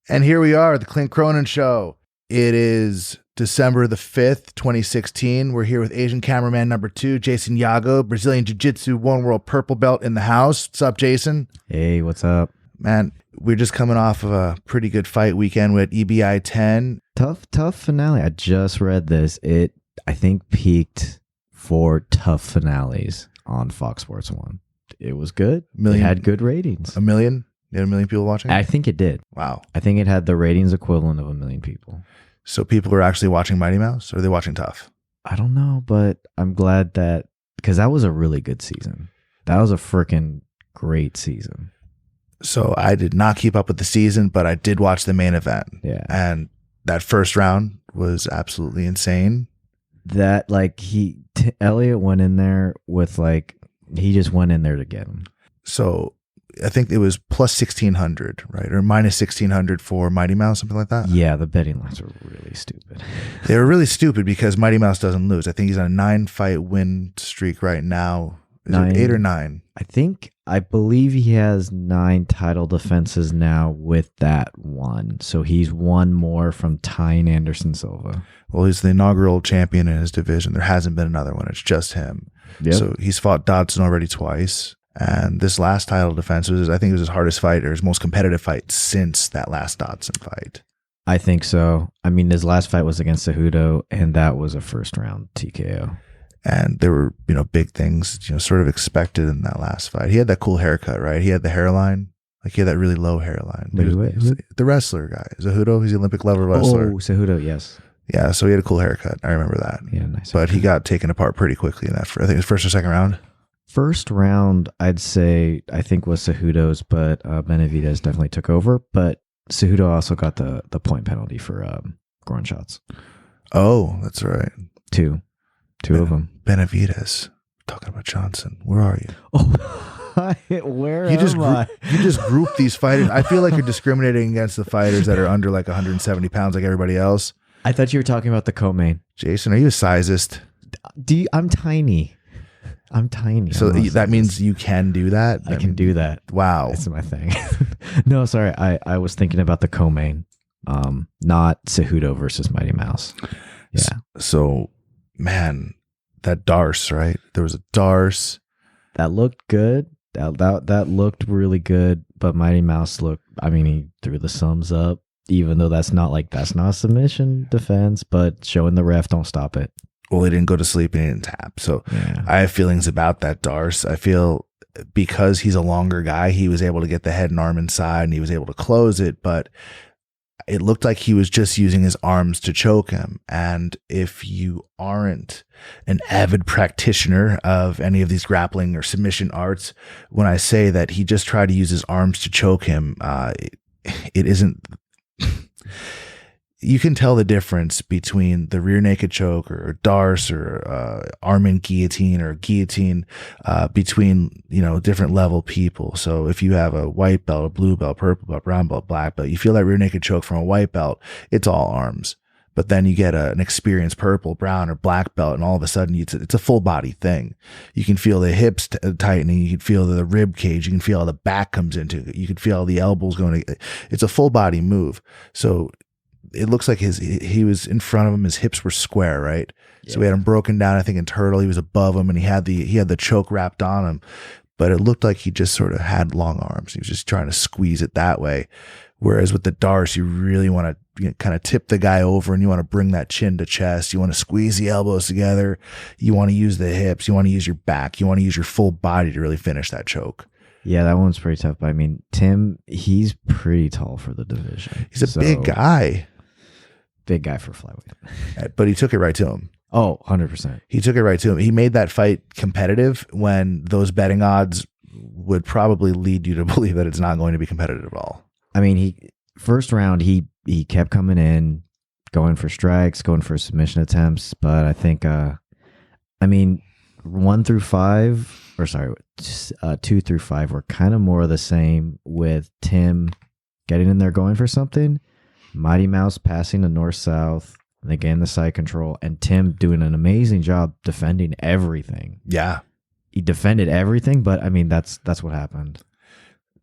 And here we are, the Clint Cronin Show. It is December the 5th, 2016. We're here with Asian cameraman number 2, Jason Yago, Brazilian Jiu Jitsu One World Purple Belt in the house. What's up, Jason? Hey, what's up? Man, we're just coming off of a pretty good fight weekend with EBI 10. Tough finale. I just read this. It, I think, peaked for tough finales on Fox Sports 1. It was good. It had good ratings. A million? You had a million people watching? I think it did. Wow. I think it had the ratings equivalent of 1 million people. So people are actually watching Mighty Mouse, or are they watching Tough? I don't know, but I'm glad that, because that was a really good season. That was a freaking great season. So I did not keep up with the season, but I did watch the main event. Yeah. And that first round was absolutely insane. That, like, Elliot went in there with, like, he just went in there to get him. So I think it was plus 1,600, right? Or minus 1,600 for Mighty Mouse, something like that. Yeah, the betting lines were really stupid. They were really stupid because Mighty Mouse doesn't lose. I think he's on a 9-fight win streak right now. Is it 8 or 9? I believe he has 9 title defenses now with that one. So he's one more from tying Anderson Silva. Well, he's the inaugural champion in his division. There hasn't been another one. It's just him. Yep. So he's fought Dodson already twice. And this last title defense was, I think it was his hardest fight or his most competitive fight since that last Dodson fight. I think so. I mean, his last fight was against Cejudo, and that was a first round TKO. And there were, big things, sort of expected in that last fight. He had that cool haircut, right? He had the hairline. Like, he had that really low hairline. Wait. The wrestler guy. Cejudo, he's the Olympic level wrestler. Oh, Cejudo, yes. Yeah, so he had a cool haircut. I remember that. Yeah, nice. But he got taken apart pretty quickly in that. I think it was first or second round. First round, I think was Cejudo's, but Benavidez definitely took over. But Cejudo also got the point penalty for groin shots. Oh, that's right. Two of them. Benavidez. Talking about Johnson. Where are you? Oh, where am I? You just group these fighters. I feel like you're discriminating against the fighters that are under like 170 pounds like everybody else. I thought you were talking about the co-main. Jason, are you a sizist? I'm tiny. So that means you can do that? I can do that. Wow. That's my thing. No, sorry. I was thinking about the co-main, not Cejudo versus Mighty Mouse. Yeah. So, man, that Darce, right? There was a Darce. That looked good. That looked really good, but Mighty Mouse he threw the thumbs up, even though that's not a submission defense, but showing the ref, don't stop it. Well, he didn't go to sleep and he didn't tap. So yeah. I have feelings about that Darce. I feel because he's a longer guy, he was able to get the head and arm inside and he was able to close it, but it looked like he was just using his arms to choke him. And if you aren't an avid practitioner of any of these grappling or submission arts, when I say that he just tried to use his arms to choke him, it isn't... You can tell the difference between the rear naked choke or Darce or arm in guillotine or guillotine between, different level people. So if you have a white belt, a blue belt, purple belt, brown belt, black belt, you feel that rear naked choke from a white belt, it's all arms. But then you get an experienced purple, brown, or black belt, and all of a sudden it's a full body thing. You can feel the hips tightening. You can feel the rib cage. You can feel how the back comes into it. You can feel how the elbows going. It's a full body move. So it looks like he was in front of him. His hips were square, right? Yeah. So we had him broken down. I think in turtle, he was above him, and he had the choke wrapped on him. But it looked like he just sort of had long arms. He was just trying to squeeze it that way. Whereas with the Darce, you really want to kind of tip the guy over, and you want to bring that chin to chest. You want to squeeze the elbows together. You want to use the hips. You want to use your back. You want to use your full body to really finish that choke. Yeah, that one's pretty tough. But I mean, Tim, he's pretty tall for the division. He's a big guy. Big guy for flyweight. But he took it right to him. Oh, 100%. He took it right to him. He made that fight competitive when those betting odds would probably lead you to believe that it's not going to be competitive at all. I mean, first round, he kept coming in, going for strikes, going for submission attempts. But I think, 1 through 5, or sorry, 2 through 5 were kind of more of the same, with Tim getting in there, going for something. Mighty Mouse passing to north-south, and again the side control, and Tim doing an amazing job defending everything. Yeah. He defended everything, but I mean, that's what happened.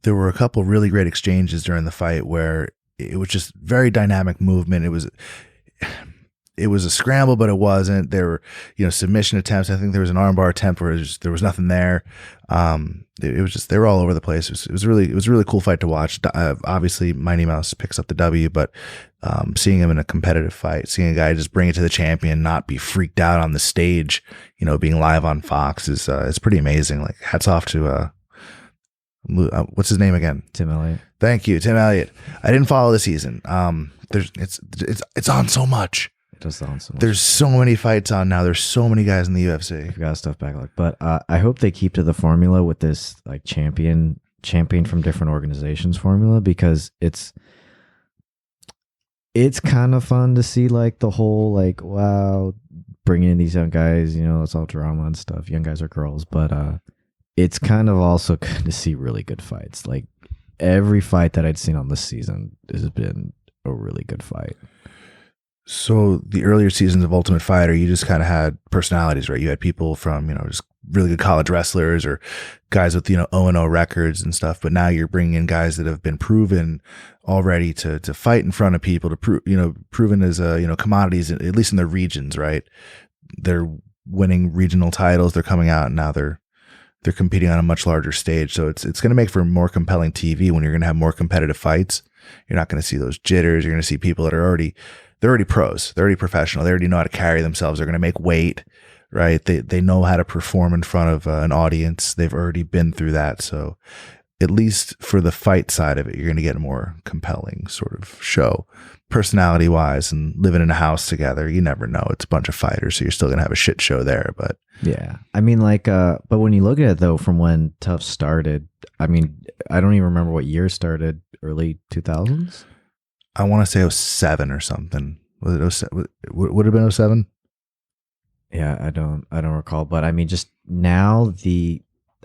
There were a couple really great exchanges during the fight where it was just very dynamic movement. It was a scramble, but it wasn't. There were, submission attempts. I think there was an armbar attempt where there was nothing there. It was just, they were all over the place. It was a really cool fight to watch. Obviously, Mighty Mouse picks up the W, but seeing him in a competitive fight, seeing a guy just bring it to the champion, not be freaked out on the stage, being live on Fox is it's pretty amazing. Like, hats off to what's his name again? Tim Elliott. Thank you, Tim Elliott. I didn't follow the season. It's on so much. Just on so much. There's so many fights on now. There's so many guys in the UFC. I've got stuff backlog, but I hope they keep to the formula with this like champion from different organizations formula, because it's kind of fun to see like the whole like, wow, bringing in these young guys, it's all drama and stuff. Young guys are girls, but it's kind of also good to see really good fights. Like every fight that I'd seen on this season has been a really good fight. So the earlier seasons of Ultimate Fighter, you just kind of had personalities, right? You had people from, just really good college wrestlers or guys with, 0-0 records and stuff. But now you're bringing in guys that have been proven already to fight in front of people, to prove, proven as, commodities, at least in their regions, right? They're winning regional titles. They're coming out and now they're competing on a much larger stage. So it's going to make for more compelling TV when you're going to have more competitive fights. You're not going to see those jitters. You're going to see people that are they're already pros. They're already professional. They already know how to carry themselves. They're going to make weight, right? They know how to perform in front of an audience. They've already been through that. So at least for the fight side of it, you're going to get a more compelling sort of show, personality wise, and living in a house together. You never know. It's a bunch of fighters, so you're still going to have a shit show there. But yeah, I mean, like, but when you look at it though, from when Tough started, I mean, I don't even remember what year started. Early 2000s. I want to say 07 or something. Was it 07? Would have been 07? Yeah, I don't recall. But I mean, just now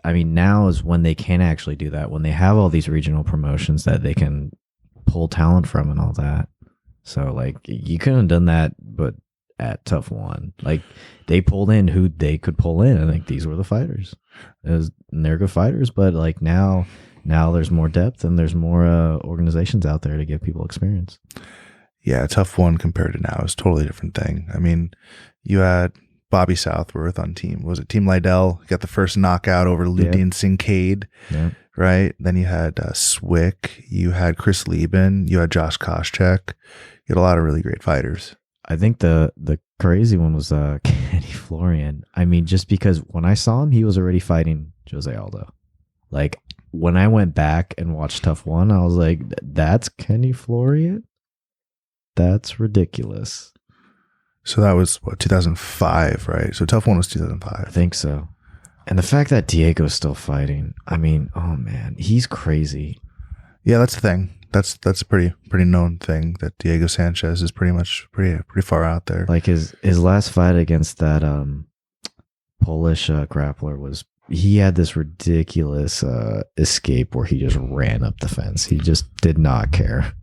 now is when they can actually do that. When they have all these regional promotions that they can pull talent from and all that. So like, you couldn't have done that, but at Tough One, like they pulled in who they could pull in. I think these were the fighters. And they're good fighters, but like now there's more depth and there's more organizations out there to give people experience. Yeah, Tough One compared to now is a totally different thing. I mean, you had Bobby Southworth on Team Lydell, got the first knockout over Ludin Kincaid, right? Then you had Swick, you had Chris Lieben, you had Josh Koscheck. You had a lot of really great fighters. I think the crazy one was Kenny Florian. I mean, just because when I saw him, he was already fighting Jose Aldo. Like, when I went back and watched Tough One, I was like, that's Kenny Florian? That's ridiculous. So that was, 2005, right? So Tough One was 2005. I think so. And the fact that Diego's still fighting, I mean, oh man, he's crazy. Yeah, that's the thing. That's a pretty known thing, that Diego Sanchez is pretty far out there. Like his last fight against that Polish grappler was, he had this ridiculous escape where he just ran up the fence. He just did not care.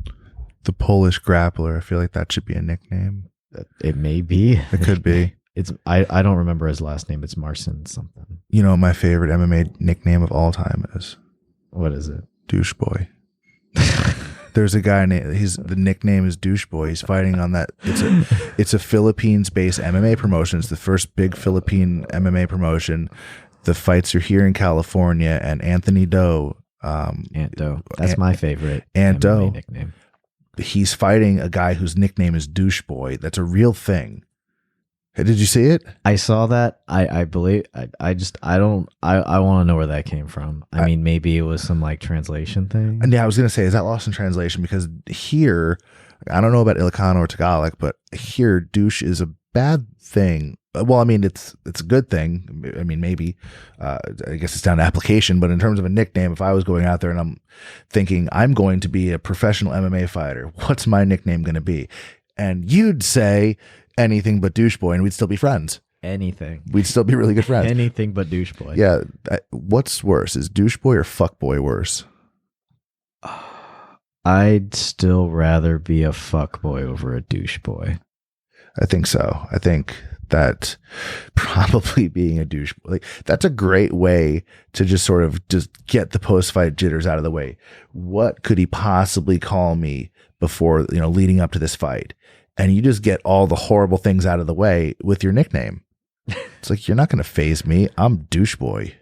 The Polish grappler. I feel like that should be a nickname. It may be. It could be. It's I don't remember his last name. It's Marcin something. You know what my favorite MMA nickname of all time is? What is it? Douche Boy. There's a guy named, the nickname is Douche Boy. He's fighting on that. It's a Philippines-based MMA promotion. It's the first big Philippine MMA promotion. The fights are here in California, and Anthony Doe. Ant Doe. That's my favorite Ant MMA Doe nickname. He's fighting a guy whose nickname is Douche Boy. That's a real thing. Hey, did you see it? I saw that. I believe. I want to know where that came from. I mean, maybe it was some like translation thing. And yeah, I was gonna say, is that lost in translation? Because here, I don't know about Ilocano or Tagalog, but here, douche is a bad thing. Well, I mean, it's a good thing. I mean, maybe, I guess it's down to application, but in terms of a nickname, if I was going out there and I'm thinking I'm going to be a professional MMA fighter, what's my nickname going to be? And you'd say anything but Douche Boy, and we'd still be friends. Anything. We'd still be really good friends. Anything but Douche Boy. Yeah. What's worse? Is Douche Boy or Fuck Boy worse? I'd still rather be a fuck boy over a douche boy. I think so. I think that probably being a douche, like, that's a great way to just sort of just get the post-fight jitters out of the way. What could he possibly call me before, leading up to this fight. And you just get all the horrible things out of the way with your nickname. It's like, you're not going to phase me. I'm douche boy.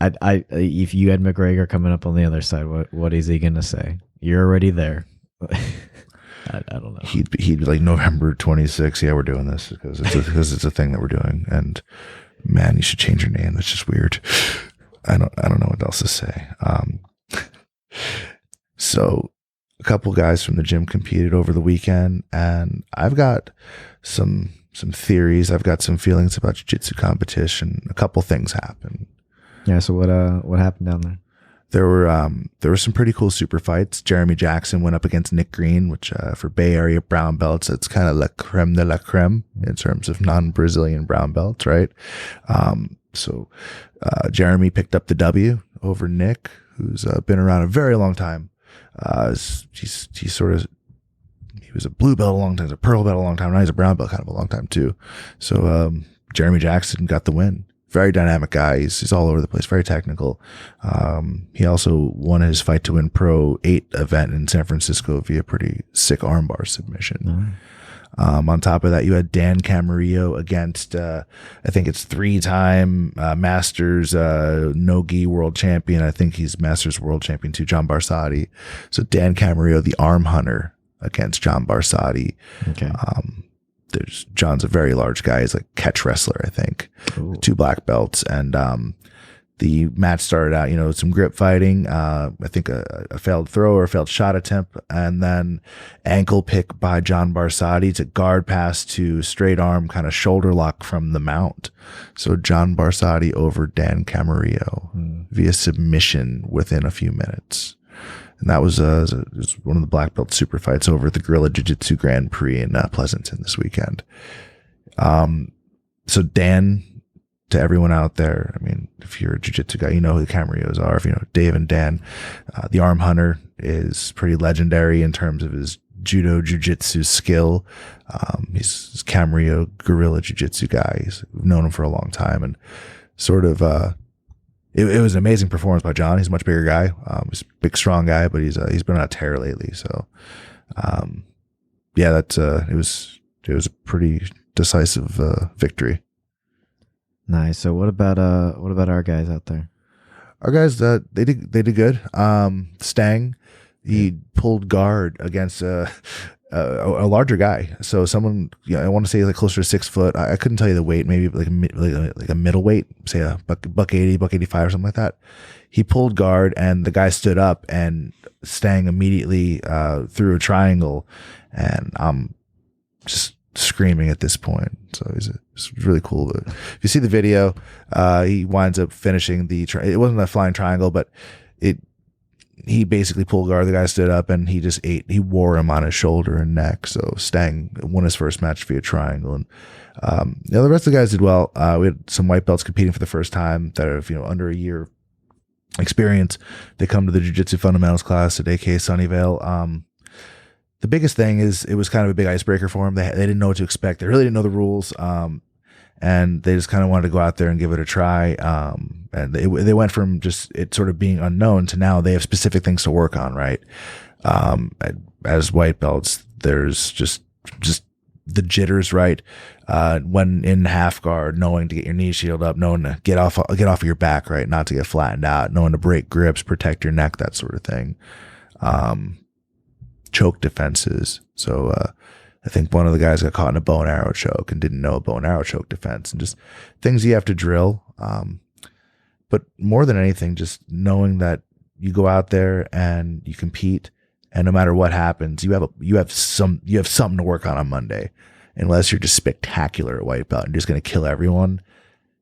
If you had McGregor coming up on the other side, what is he going to say? You're already there. I don't know. He'd be like, November 26th. Yeah, we're doing this because it's a thing that we're doing. And man, you should change your name. That's just weird. I don't know what else to say. So a couple guys from the gym competed over the weekend, and I've got some theories. I've got some feelings about jiu-jitsu competition. A couple things happened. Yeah. So what happened down there? There were some pretty cool super fights. Jeremy Jackson went up against Nick Green, which for Bay Area brown belts, it's kind of la creme de la creme in terms of non-Brazilian brown belts, right? So Jeremy picked up the W over Nick, who's been around a very long time. He was a blue belt a long time, a pearl belt a long time. Now he's a brown belt kind of a long time too. So Jeremy Jackson got the win. Very dynamic guy. He's all over the place. Very technical. He also won his Fight to Win Pro 8 event in San Francisco via pretty sick armbar submission. On top of that, you had Dan Camarillo against, I think it's 3-time Masters no-gi world champion. I think he's Masters world champion too, John Barsatti. So Dan Camarillo, the arm hunter, against John Barsatti. Okay. John's a very large guy. He's like catch wrestler, I think. Ooh. 2 black belts. And the match started out, some grip fighting. I think a failed throw or a failed shot attempt, and then ankle pick by John Barsatti to guard pass to straight arm kind of shoulder lock from the mount. So John Barsatti over Dan Camarillo via submission within a few minutes. And that was one of the black belt super fights over at the Guerrilla Jiu-Jitsu Grand Prix in Pleasanton this weekend. So Dan, to everyone out there, I mean, if you're a jiu-jitsu guy, you know who the Camarillos are. If you know Dave and Dan, the arm hunter is pretty legendary in terms of his judo jiu-jitsu skill. He's Camarillo Guerrilla Jiu-Jitsu guy. We've known him for a long time, and sort of it was an amazing performance by John. He's a much bigger guy. He's a big, strong guy, but he's been on a tear lately. So, yeah, it was a pretty decisive victory. Nice. So what about our guys out there? Our guys, they did good. Stang, he pulled guard against a larger guy. So someone, I want to say like closer to 6 foot. I couldn't tell you the weight, maybe like a middleweight, say a buck 80, buck 85 or something like that. He pulled guard and the guy stood up, and Stang immediately threw a triangle, and I'm just screaming at this point. So it's really cool. But if you see the video, he winds up finishing it wasn't a flying triangle, but he basically pulled guard. The guy stood up and he wore him on his shoulder and neck. So Stang won his first match via triangle. And the rest of the guys did well. We had some white belts competing for the first time that have under a year experience. They come to the Jiu-Jitsu fundamentals class at AK Sunnyvale. The biggest thing is it was kind of a big icebreaker for them. They didn't know what to expect. They really didn't know the rules. And they just kind of wanted to go out there and give it a try. And they went from just it sort of being unknown to now they have specific things to work on, right? As white belts, there's just the jitters, right? When in half guard, knowing to get your knee shield up, knowing to get off of your back, right? Not to get flattened out, knowing to break grips, protect your neck, that sort of thing. Choke defenses. So I think one of the guys got caught in a bow and arrow choke and didn't know a bow and arrow choke defense, and just things you have to drill. But more than anything, just knowing that you go out there and you compete, and no matter what happens, you have something to work on Monday. Unless you're just spectacular at white belt and just going to kill everyone,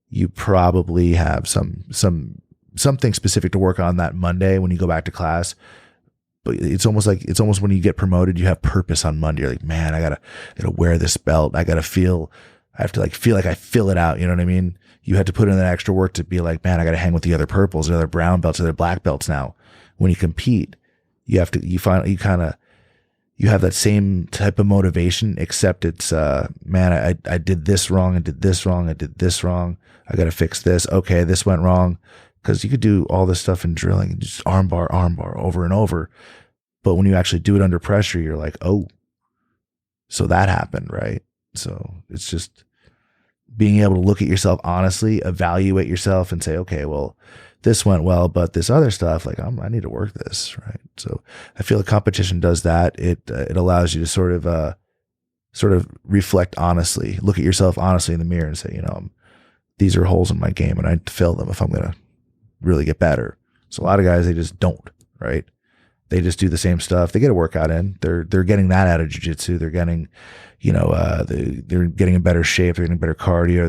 you probably have something specific to work on that Monday when you go back to class. But it's almost when you get promoted, you have purpose on Monday. You're like, man, I gotta wear this belt. I have to feel like I fill it out. You know what I mean? You have to put in that extra work to be like, man, I gotta hang with the other purples, the other brown belts, the other black belts now. When you compete, you have that same type of motivation, except it's, man, I did this wrong. I did this wrong. I did this wrong. I got to fix this. Okay. This went wrong. Cause you could do all this stuff in drilling and just armbar over and over. But when you actually do it under pressure, you're like, oh, so that happened, right? So it's just being able to look at yourself honestly, evaluate yourself, and say, okay, well, this went well, but this other stuff, like I need to work this, right? So I feel like competition does that. It allows you to sort of reflect honestly, look at yourself honestly in the mirror, and say, these are holes in my game, and I need to fill them if I'm gonna really get better. So a lot of guys, they just don't, right? They just do the same stuff. They get a workout in. They're getting that out of jiu-jitsu. They're getting, they're getting in better shape. They're getting better cardio.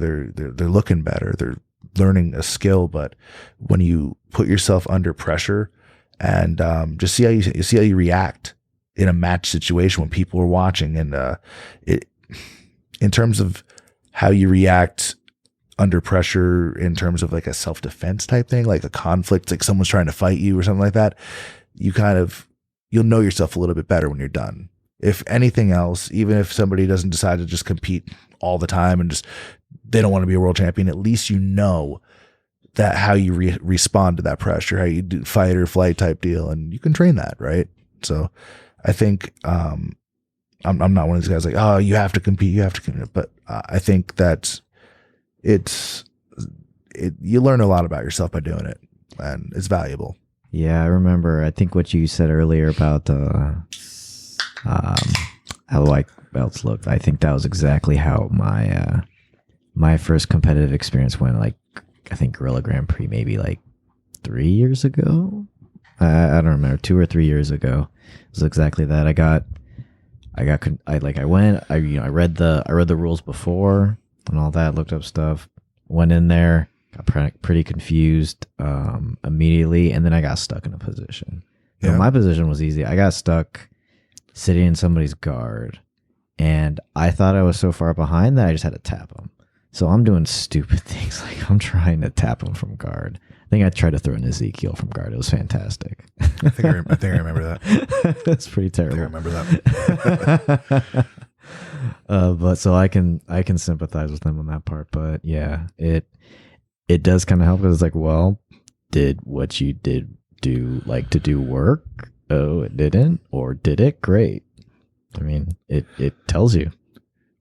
They're looking better. They're learning a skill. But when you put yourself under pressure and just see how you react in a match situation when people are watching, and in terms of how you react under pressure, in terms of like a self-defense type thing, like a conflict, like someone's trying to fight you or something like that, you'll know yourself a little bit better when you're done. If anything else, even if somebody doesn't decide to just compete all the time and just, they don't want to be a world champion, at least you know that how you respond to that pressure, how you do fight or flight type deal, and you can train that, right? So I think, I'm not one of these guys like, oh, you have to compete, but I think that you learn a lot about yourself by doing it, and it's valuable. Yeah, I remember. I think what you said earlier about how white belts looked. I think that was exactly how my first competitive experience went. Like, I think Gorilla Grand Prix maybe like 3 years ago. I don't remember, 2 or 3 years ago. It was exactly that. I read the rules before and all that. Looked up stuff. Went in there. Got pretty confused immediately, and then I got stuck in a position. Yeah. My position was easy. I got stuck sitting in somebody's guard, and I thought I was so far behind that I just had to tap him. So I'm doing stupid things, like I'm trying to tap him from guard. I think I tried to throw an Ezekiel from guard. It was fantastic. I think I remember that. That's pretty terrible. I remember that. But so I can sympathize with them on that part. But yeah, it does kind of help, because it's like, well, did what you did do work? Oh, it didn't? Or did it? Great. I mean, it tells you.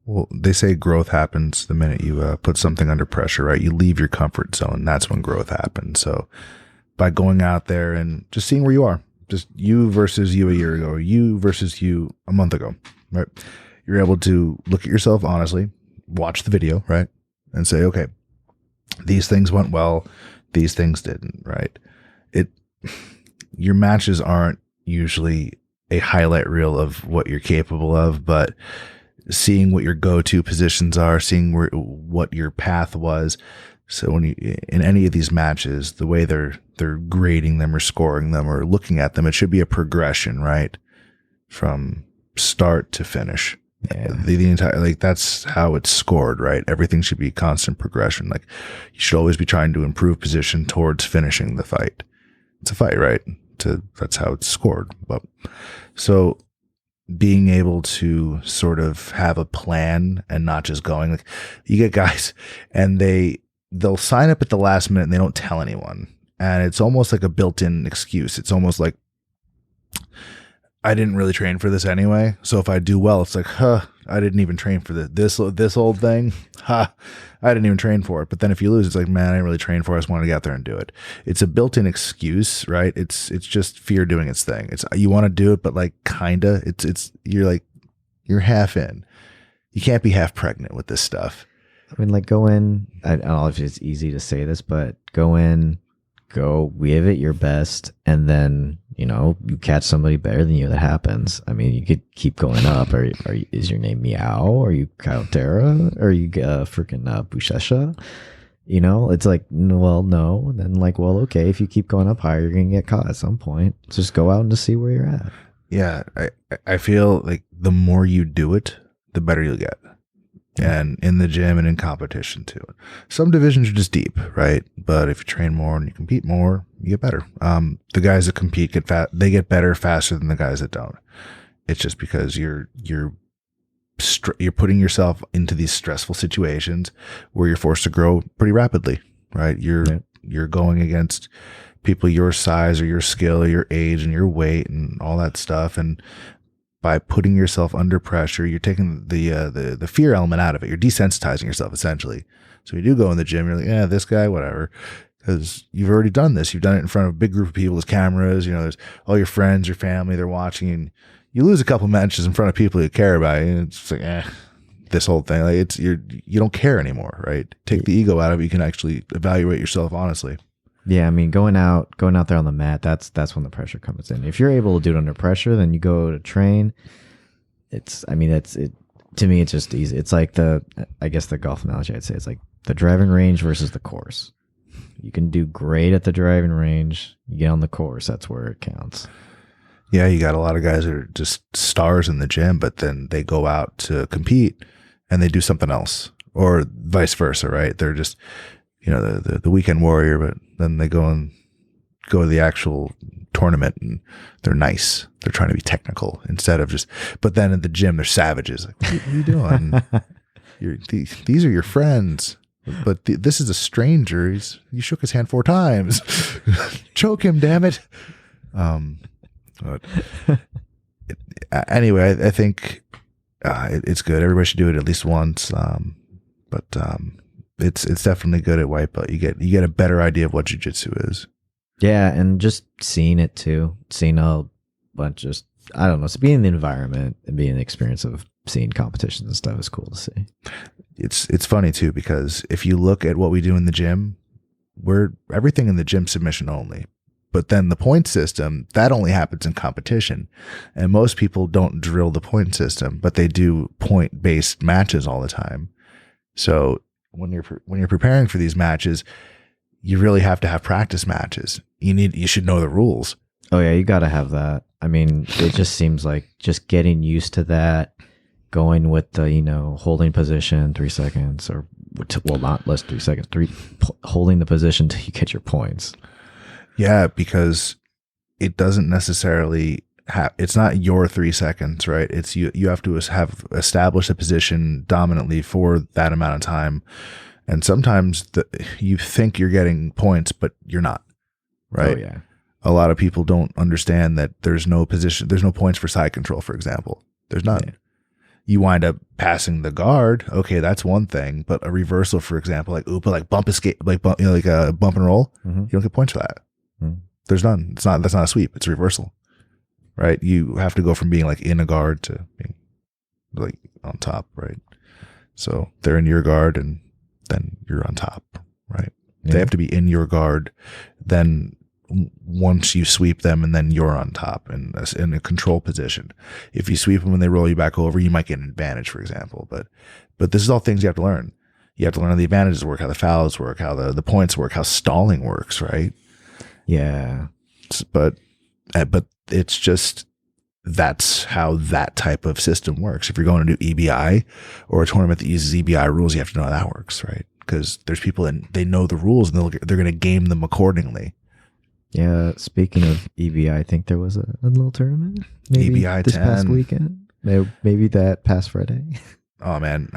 Well, they say growth happens the minute you put something under pressure, right? You leave your comfort zone. That's when growth happens. So by going out there and just seeing where you are, just you versus you a year ago, or you versus you a month ago, right? You're able to look at yourself honestly, watch the video, right? And say, okay, these things went well, these things didn't, right? Your matches aren't usually a highlight reel of what you're capable of, but seeing what your go-to positions are, seeing what your path was. So when you, in any of these matches, the way they're grading them or scoring them or looking at them, it should be a progression, right? From start to finish. Yeah. The entire, like, that's how it's scored, right? Everything should be constant progression. Like, you should always be trying to improve position towards finishing the fight. It's a fight, right? That's how it's scored. But so being able to sort of have a plan and not just going, like, you get guys and they'll sign up at the last minute and they don't tell anyone. And it's almost like a built-in excuse. It's almost like, I didn't really train for this anyway. So if I do well, it's like, I didn't even train for this old thing. I didn't even train for it. But then if you lose, it's like, man, I didn't really train for it. I just wanted to get out there and do it. It's a built-in excuse, right? It's just fear doing its thing. It's, you want to do it, but like, kinda, you're half in. You can't be half pregnant with this stuff. I mean, like, go in, I don't know if it's easy to say this, but go in, go give it your best, and then, you catch somebody better than you, that happens. I mean, you could keep going up. Is your name Meow? Are you Kautera? Are you freaking Bushesha? It's like, well, no. Then like, well, okay, if you keep going up higher, you're going to get caught at some point. Just go out and just see where you're at. Yeah. I feel like the more you do it, the better you'll get. And in the gym and in competition too. Some divisions are just deep, right? But if you train more and you compete more, you get better. The guys that compete they get better faster than the guys that don't. It's just because you're putting yourself into these stressful situations where you're forced to grow pretty rapidly, right? You're going against people your size or your skill or your age and your weight and all that stuff. And by putting yourself under pressure, you're taking the fear element out of it. You're desensitizing yourself essentially. So you do go in the gym, you're like, yeah, this guy, whatever. Because you've already done this. You've done it in front of a big group of people. There's cameras, there's all your friends, your family, they're watching. And you lose a couple matches in front of people you care about. And it's like, this whole thing. Like you don't care anymore, right? Take the ego out of it. You can actually evaluate yourself honestly. Yeah, I mean, going out there on the mat, that's when the pressure comes in. If you're able to do it under pressure, then you go to train. That's it. To me, it's just easy. It's like I guess the golf analogy I'd say it's like the driving range versus the course. You can do great at the driving range. You get on the course, that's where it counts. Yeah, you got a lot of guys that are just stars in the gym, but then they go out to compete and they do something else, or vice versa, right? They're just, the weekend warrior, but then they go to the actual tournament and they're nice. They're trying to be technical instead of just, but then in the gym, they're savages. Like, what are you doing? These are your friends. But this is a stranger. You shook his hand 4 times. Choke him, damn it. Anyway, I think it's good. Everybody should do it at least once. But it's definitely good at white belt. You get a better idea of what jiu-jitsu is. Yeah, and just seeing it too. Seeing a bunch of, I don't know, so being in the environment and being the experience of seeing competitions and stuff is cool to see. It's funny too, because if you look at what we do in the gym, everything in the gym submission only. But then the point system, that only happens in competition. And most people don't drill the point system, but they do point-based matches all the time. So when you're preparing for these matches, you really have to have practice matches. You should know the rules. Oh yeah, you got to have that. I mean, it just seems like just getting used to that, going with the, holding position 3 seconds, or not less 3 seconds, holding the position till you get your points. Yeah, because it doesn't necessarily it's not your 3 seconds, right? It's you have to have established a position dominantly for that amount of time. And sometimes you think you're getting points, but you're not, right? Oh yeah. A lot of people don't understand that there's no points for side control, for example. There's none. Yeah. You wind up passing the guard. Okay, that's one thing. But a reversal, for example, like Upa, like bump escape, like a bump and roll, you don't get points for that. There's none. That's not a sweep. It's a reversal, right? You have to go from being like in a guard to being like on top, right? So they're in your guard and then you're on top, right? Yeah. They have to be in your guard. Then once you sweep them, and then you're on top in a control position. If you sweep them and they roll you back over, you might get an advantage, for example. But this is all things you have to learn. You have to learn how the advantages work, how the fouls work, how the points work, how stalling works, right? Yeah. But it's just, that's how that type of system works. If you're going to do EBI or a tournament that uses EBI rules, you have to know how that works, right? Because there's people and they know the rules and they're going to game them accordingly. Yeah, speaking of EBI, I think there was a little tournament maybe EBI this 10. past weekend. Maybe that past Friday. Oh man,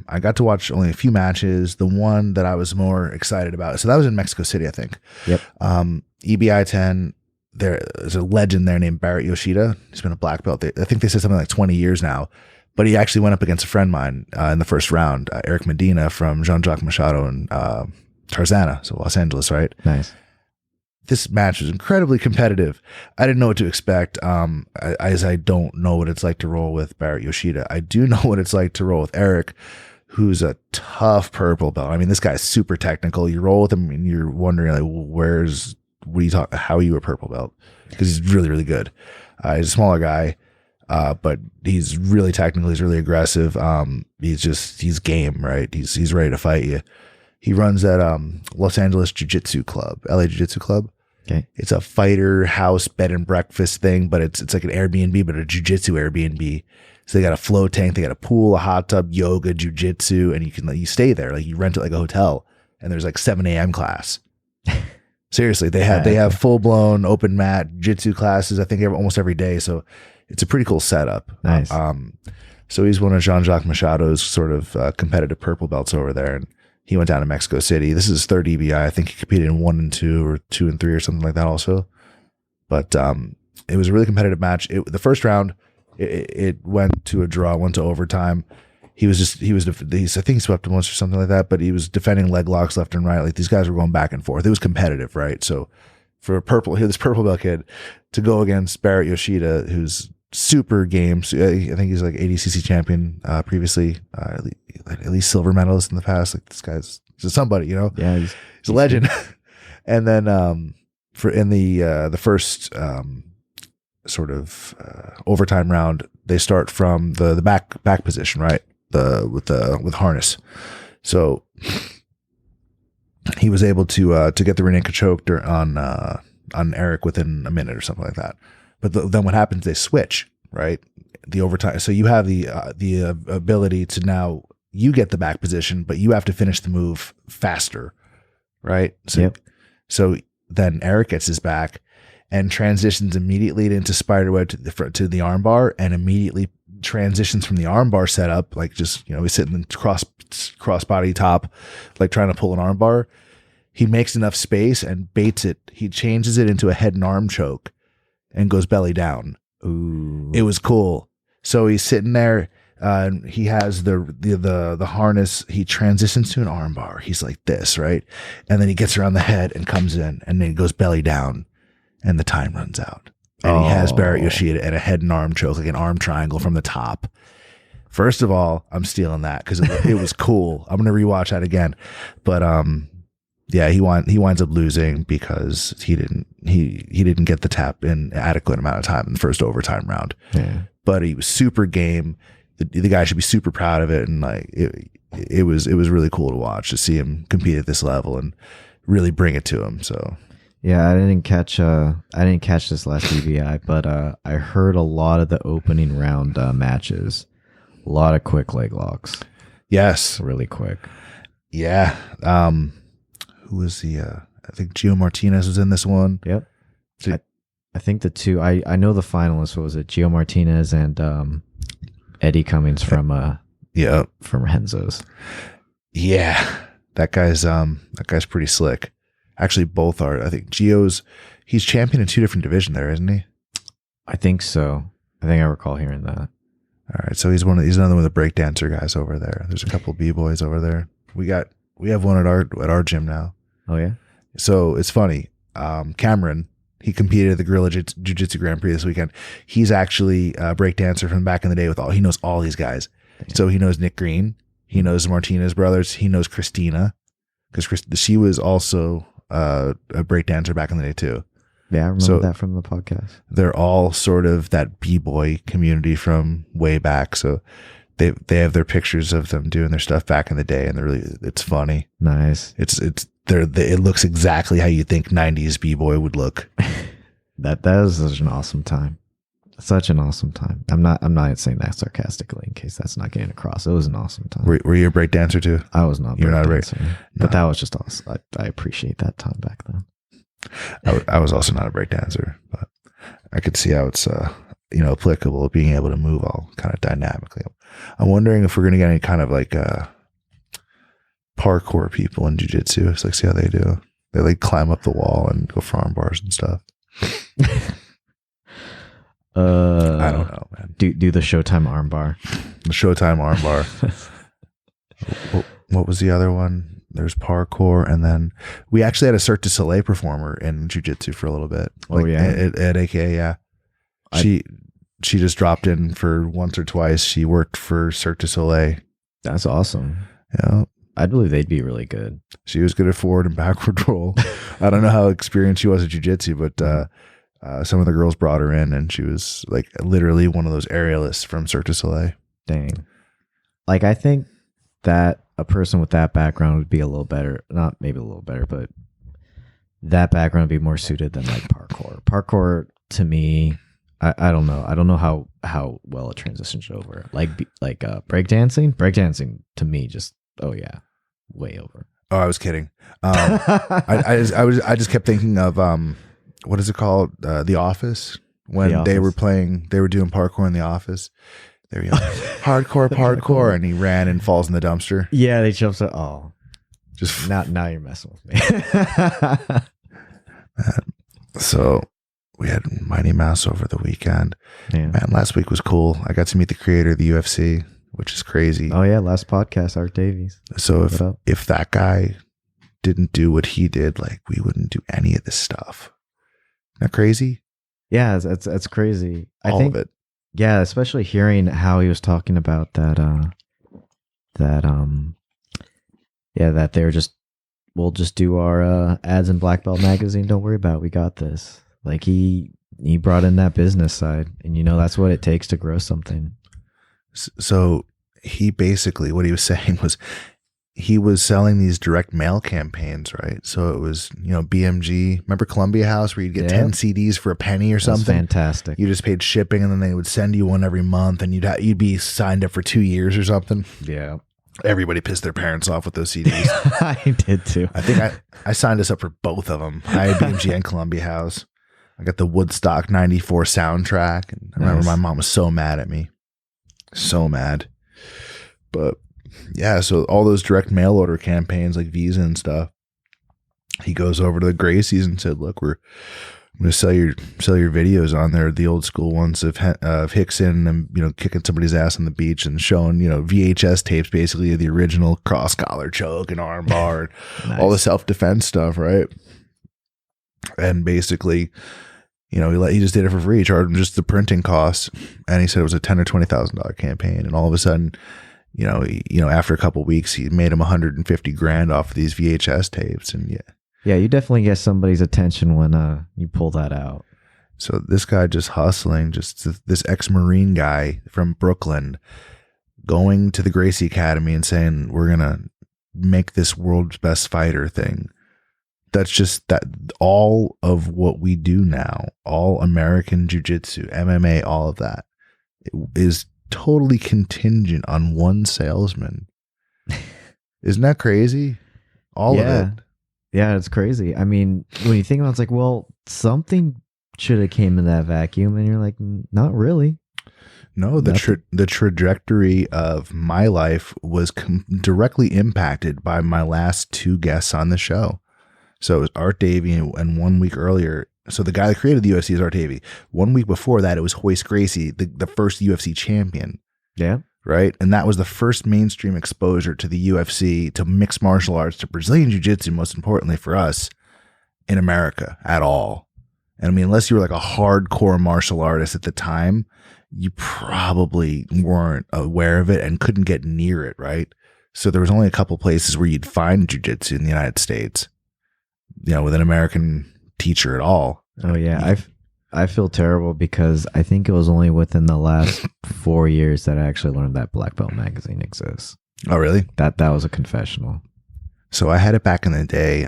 I got to watch only a few matches. The one that I was more excited about, so that was in Mexico City, I think. Yep. EBI 10. There's a legend there named Barrett Yoshida. He's been a black belt. I think they said something like 20 years now. But he actually went up against a friend of mine in the first round, Eric Medina from Jean-Jacques Machado and Tarzana, so Los Angeles, right? Nice. This match was incredibly competitive. I didn't know what to expect, as I don't know what it's like to roll with Barrett Yoshida. I do know what it's like to roll with Eric, who's a tough purple belt. I mean, this guy's super technical. You roll with him and you're wondering, like, how are you a purple belt? Because he's really, really good. He's a smaller guy, but he's really technical. He's really aggressive. He's game, right? He's ready to fight you. He runs that Los Angeles Jiu Jitsu Club, LA Jiu Jitsu Club. Okay. It's a fighter house bed and breakfast thing, but it's like an Airbnb, but a jiu-jitsu Airbnb. So they got a float tank, they got a pool, a hot tub, yoga, jiu-jitsu, and you stay there. Like you rent it like a hotel, and there's like 7 a.m. class. Seriously, they have full-blown open mat jiu-jitsu classes, I think almost every day. So it's a pretty cool setup. Nice. So he's one of Jean-Jacques Machado's sort of competitive purple belts over there. And He went down to Mexico City. This is his third EBI. I think he competed in 1 and 2 or 2 and 3 or something like that also. But it was a really competitive match. The first round, it went to a draw, went to overtime. I think he swept him once or something like that, but he was defending leg locks left and right. Like these guys were going back and forth. It was competitive, right? So for this purple belt kid to go against Barrett Yoshida, who's super game. So I think he's like ADCC champion previously, at least silver medalist in the past. Like this guy's somebody, you know. Yeah, he's a legend. And then in the first sort of overtime round, they start from the back position, right? With harness. So he was able to get the rear naked choke on Eric within a minute or something like that. But then what happens? They switch, right? The overtime. So you have the ability to now you get the back position, but you have to finish the move faster, right? So then Eric gets his back and transitions immediately into spiderweb to the armbar, and immediately transitions from the armbar setup, like just he's sitting in cross body top, like trying to pull an armbar. He makes enough space and baits it. He changes it into a head and arm choke and goes belly down. Ooh. It was cool. So he's sitting there, and he has the harness. He transitions to an armbar. He's like this, right? And then he gets around the head and comes in, and then he goes belly down, and the time runs out. And he has Barrett Yoshida and a head and arm choke, like an arm triangle from the top. First of all, I'm stealing that because it was cool. I'm gonna rewatch that again, but yeah, he winds up losing because he didn't get the tap in adequate amount of time in the first overtime round. Yeah. But he was super game. The guy should be super proud of it, and like it was really cool to watch, to see him compete at this level and really bring it to him. So yeah, I didn't catch this last EBI, but I heard a lot of the opening round matches, a lot of quick leg locks. Yes, really quick. Yeah. Who was I think Gio Martinez was in this one. Yep. I think the two, I know the finalists, was it Gio Martinez and Eddie Cummings from Renzo's. Yeah. That guy's pretty slick. Actually, both are. I think he's champion in 2 different divisions there, isn't he? I think so. I think I recall hearing that. All right. So he's another one of the breakdancer guys over there. There's a couple B-boys over there. We have one at our gym now. Oh yeah. So it's funny. Cameron, he competed at the Guerrilla Jiu Jitsu Grand Prix this weekend. He's actually a breakdancer from back in the day he knows all these guys. Damn. So he knows Nick Green. He knows the Martinez brothers. He knows Christina, because she was also a breakdancer back in the day too. Yeah, I remember that from the podcast. They're all sort of that B-boy community from way back. So they have their pictures of them doing their stuff back in the day, and it's funny. Nice. It looks exactly how you think 90s B-boy would look. That was such an awesome time. Such an awesome time. I'm not saying that sarcastically, in case that's not getting across. It was an awesome time. Were you a break dancer too? I was not. You're not a break, but that was just awesome. I appreciate that time back then. I was also not a break dancer, but I could see how it's applicable, being able to move all kind of dynamically. I'm wondering if we're going to get any kind of like parkour people in jiu-jitsu. It's like, see how they do. They like climb up the wall and go for arm bars and stuff. I don't know, man. Do the Showtime armbar. The Showtime armbar. What was the other one? There's parkour, and then we actually had a Cirque du Soleil performer in jiu-jitsu for a little bit. Oh yeah, at AKA, yeah. She just dropped in for once or twice. She worked for Cirque du Soleil. That's awesome. Yeah, I believe they'd be really good. She was good at forward and backward roll. I don't know how experienced she was at jiu-jitsu, but some of the girls brought her in, and she was like literally one of those aerialists from Cirque du Soleil. Dang. Like, I think that a person with that background would be a little better, not maybe a little better, but that background would be more suited than like parkour. Parkour to me, I don't know. I don't know how well it transitions over. Like breakdancing to me, just, oh yeah, way over. Oh, I was kidding. I just kept thinking of what is it called? The Office. When they were doing parkour in The Office. They were yelling, hardcore, and he ran and falls in the dumpster. Yeah, they jumps. Oh, Just now you're messing with me. so we had Mighty Mouse over the weekend. Yeah. Man, last week was cool. I got to meet the creator of the UFC, which is crazy. Oh yeah, last podcast, Art Davies. So if that guy didn't do what he did, like we wouldn't do any of this stuff. Isn't that crazy? Yeah, that's crazy. I All think of it. Yeah, especially hearing how he was talking about that that they're just, we'll just do our ads in Black Belt magazine. Don't worry about it. We got this. Like he brought in that business side, and that's what it takes to grow something. So he basically, what he was saying was he was selling these direct mail campaigns, right? So it was, BMG, remember Columbia House where you'd get 10 CDs for a penny or something? That's fantastic. You just paid shipping and then they would send you one every month and you'd be signed up for 2 years or something. Yeah. Everybody pissed their parents off with those CDs. I did too. I think I signed us up for both of them. I had BMG and Columbia House. I got the Woodstock 94 soundtrack. And I remember my mom was so mad at me. So mad. But yeah, so all those direct mail order campaigns like Visa and stuff, he goes over to the Gracies and said, look, I'm going to sell your videos on there, the old school ones of Hickson and, kicking somebody's ass on the beach and showing, VHS tapes basically of the original cross collar choke and arm bar and Nice. all the self-defense stuff, right? And basically, he just did it for free. He charged him just the printing costs. And he said it was a $10,000 or $20,000 campaign. And all of a sudden, after a couple of weeks, he made him $150,000 off of these VHS tapes. And yeah, you definitely get somebody's attention when you pull that out. So this guy just hustling, just this ex-Marine guy from Brooklyn going to the Gracie Academy and saying, we're going to make this world's best fighter thing. That's just that all of what we do now, all American Jiu Jitsu, MMA, all of that is totally contingent on one salesman. Isn't that crazy? All of it. Yeah, it's crazy. I mean, when you think about it, it's like, well, something should have came in that vacuum, and you're like, not really. No, the trajectory of my life was directly impacted by my last 2 guests on the show. So it was Art Davey, and 1 week earlier, so the guy that created the UFC is Art Davey. 1 week before that, it was Royce Gracie, the first UFC champion. Yeah. Right? And that was the first mainstream exposure to the UFC, to mixed martial arts, to Brazilian Jiu-Jitsu, most importantly for us in America at all. And I mean, unless you were like a hardcore martial artist at the time, you probably weren't aware of it and couldn't get near it, right? So there was only a couple places where you'd find Jiu-Jitsu in the United States, with an American teacher at all. Oh yeah, I feel terrible because I think it was only within the last 4 years that I actually learned that Black Belt magazine exists. Oh really? That was a confessional. So I had it back in the day.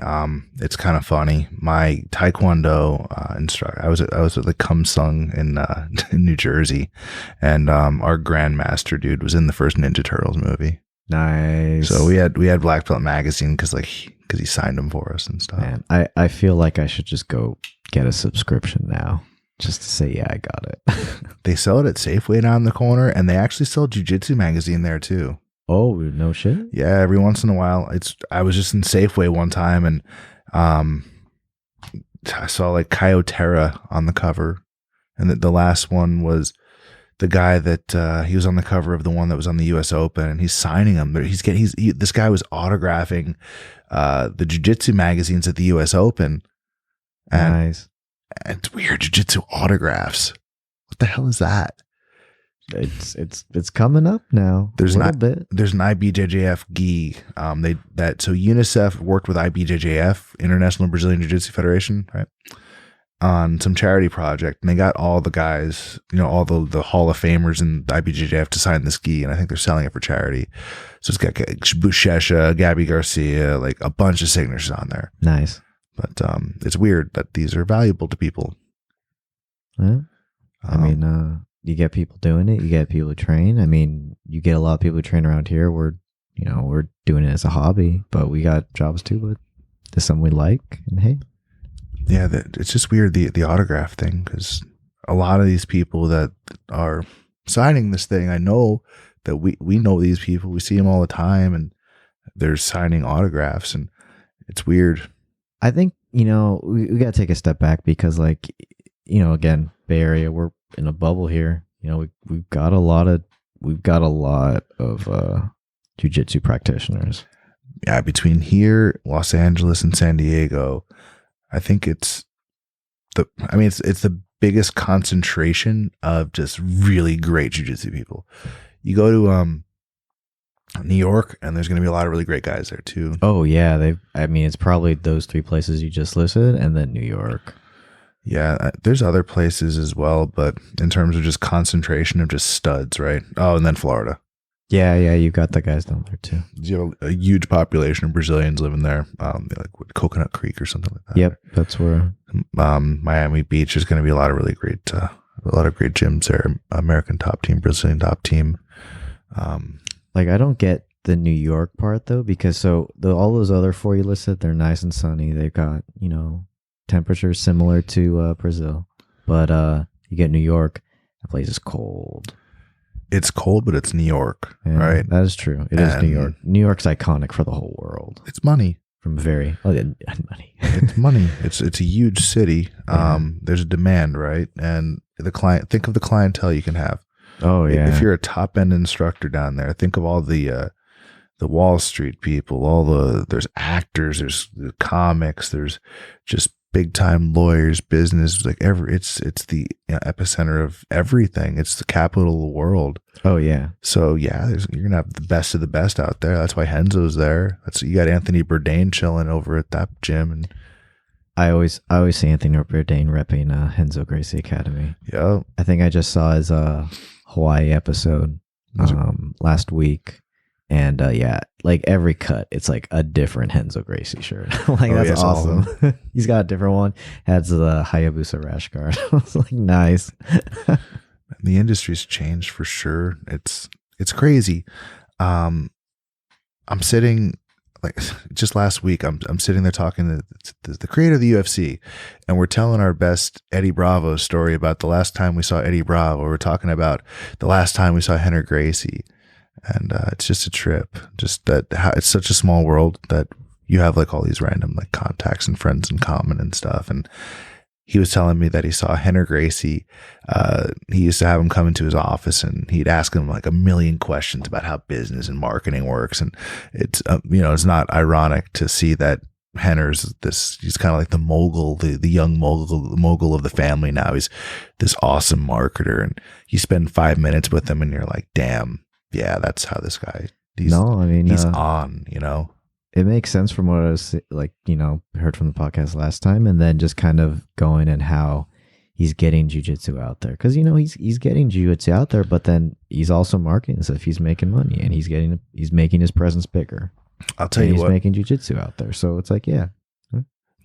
It's kind of funny. My Taekwondo instructor, I was at the Kumsung in New Jersey, and our grandmaster dude was in the first Ninja Turtles movie. Nice. So we had Black Belt magazine because he signed them for us and stuff. Man, I feel like I should just go get a subscription now just to say, yeah, I got it. They sell it at Safeway down the corner, and they actually sell Jiu Jitsu magazine there too. Oh, no shit. Yeah, every once in a while. I was just in Safeway one time, and I saw like Kyotera on the cover, and the last one was the guy that he was on the cover of the one that was on the U.S. Open, and he's signing them. This guy was autographing the Jiu-Jitsu magazines at the U.S. Open. And Nice. It's weird, Jiu-Jitsu autographs. What the hell is that? It's coming up now. There's a little bit. There's an IBJJF gi. So UNICEF worked with IBJJF, International Brazilian Jiu-Jitsu Federation, right, on some charity project, and they got all the guys, all the Hall of Famers in IBJJF to sign this gi, and I think they're selling it for charity. So it's got Buchecha, Gabby Garcia, like a bunch of signatures on there. Nice. But it's weird that these are valuable to people. Yeah. I mean, you get people doing it. You get people who train. I mean, you get a lot of people who train around here. We're doing it as a hobby, but we got jobs too. But there's something we like, and hey. Yeah, it's just weird, the autograph thing, because a lot of these people that are signing this thing, I know that we know these people. We see them all the time, and they're signing autographs, and it's weird. I think, we got to take a step back because, like, again, Bay Area, we're in a bubble here. We've got a lot of jiu-jitsu practitioners. Yeah, between here, Los Angeles, and San Diego, I think it's the biggest concentration of just really great jiu-jitsu people. You go to New York, and there's going to be a lot of really great guys there too. Oh yeah, it's probably those 3 places you just listed, and then New York. Yeah, there's other places as well, but in terms of just concentration of just studs, right? Oh, and then Florida. Yeah, you got the guys down there too. You have a huge population of Brazilians living there, like Coconut Creek or something like that. Yep, that's where. Miami Beach is going to be a lot of really great, gyms there. American top team, Brazilian top team. Like, I don't get the New York part though, because all those other 4 you listed, they're nice and sunny. They've got temperatures similar to Brazil, but you get New York, that place is cold. It's cold, but it's New York, right? That is true. It is New York. New York's iconic for the whole world. It's money. Money. It's money. It's a huge city. Yeah. There's a demand, right? And think of the clientele you can have. Oh yeah. If you're a top end instructor down there, think of all the Wall Street people. There's actors, there's comics, there's just big time lawyers, business, like it's the epicenter of everything. It's the capital of the world. Oh yeah. So yeah, you're gonna have the best of the best out there. That's why Henzo's there. You got Anthony Bourdain chilling over at that gym, and I always see Anthony Bourdain repping Henzo Gracie Academy. Yeah, I think I just saw his Hawaii episode last week. And like every cut, it's like a different Henzo Gracie shirt. That's awesome. He's got a different one. Has the Hayabusa rash guard. It's like nice. The industry's changed for sure. It's crazy. I'm sitting like just last week. I'm sitting there talking to the creator of the UFC, and we're telling our best Eddie Bravo story about the last time we saw Eddie Bravo. We're talking about the last time we saw Henry Gracie. And it's just a trip. Just that it's such a small world that you have like all these random like contacts and friends in common and stuff. And he was telling me that he saw Henry Gracie. He used to have him come into his office, and he'd ask him like a million questions about how business and marketing works. And it's it's not ironic to see that Henner's he's kind of like the mogul, the young mogul of the family now. He's this awesome marketer, and you spend 5 minutes with him, and you're like, damn. Yeah, that's how this guy. He's on. It makes sense from what I was like, heard from the podcast last time, and then just kind of going and how he's getting jiu-jitsu out there, because he's getting jiu-jitsu out there, but then he's also marketing stuff. He's making money, and he's making his presence bigger. I'll tell you what, he's making jiu-jitsu out there, so it's like, yeah,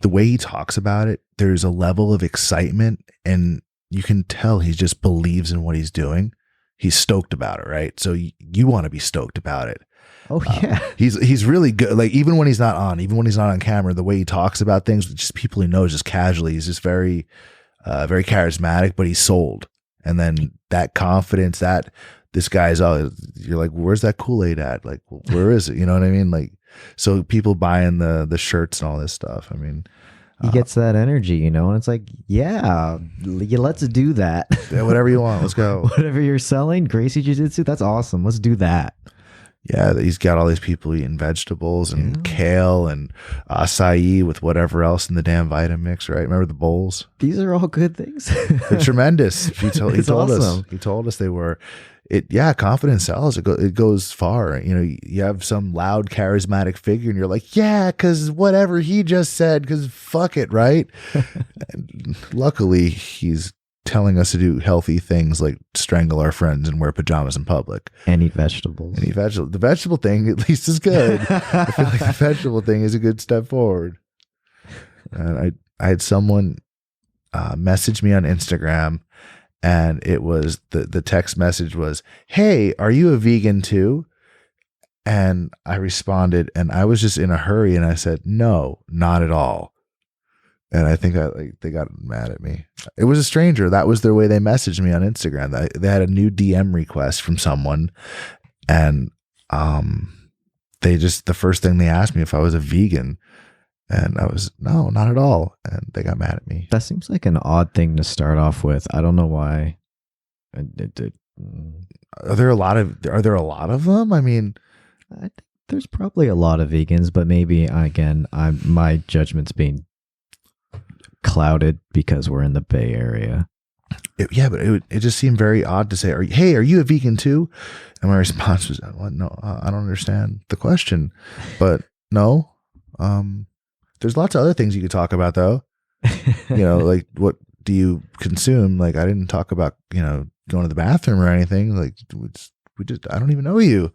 the way he talks about it, there's a level of excitement, and you can tell he just believes in what he's doing. He's stoked about it, right? So you want to be stoked about it. Oh yeah, he's really good. Like even when he's not on camera, the way he talks about things, just people he knows, just casually, he's just very, very charismatic. But he's sold, and then that confidence that this guy's, you're like, where's that Kool-Aid at? Like, where is it? You know what I mean? Like, so people buying the shirts and all this stuff. I mean. He gets that energy, and it's like, yeah, let's do that. Yeah, whatever you want, let's go. Whatever you're selling, Gracie Jiu-Jitsu, that's awesome. Let's do that. Yeah, he's got all these people eating vegetables and kale and acai with whatever else in the damn Vitamix, right? Remember the bowls? These are all good things. They're tremendous. He told awesome. us. He told us they were. Confidence sells. It goes far. You have some loud, charismatic figure, and you're like, yeah, because whatever he just said, because fuck it, right? And luckily, he's telling us to do healthy things like strangle our friends and wear pajamas in public and eat vegetables. The vegetable thing, at least, is good. I feel like the vegetable thing is a good step forward. And I had someone message me on Instagram. And it was the text message was, "Hey, are you a vegan too?" And I responded, and I was just in a hurry, and I said, "No, not at all." And I think they got mad at me. It was a stranger. That was their way they messaged me on Instagram. They had a new DM request from someone, and the first thing they asked me if I was a vegan, and I was, no, not at all. And they got mad at me. That seems like an odd thing to start off with. I don't know why. Are there a lot of them? I mean, I think there's probably a lot of vegans, but maybe again, my judgment's being clouded because we're in the Bay Area. but it just seemed very odd to say, "Hey, are you a vegan too?" And my response was, "What? No, I don't understand the question." But no, there's lots of other things you could talk about, though. Like, what do you consume? Like, I didn't talk about going to the bathroom or anything. Like, I don't even know you.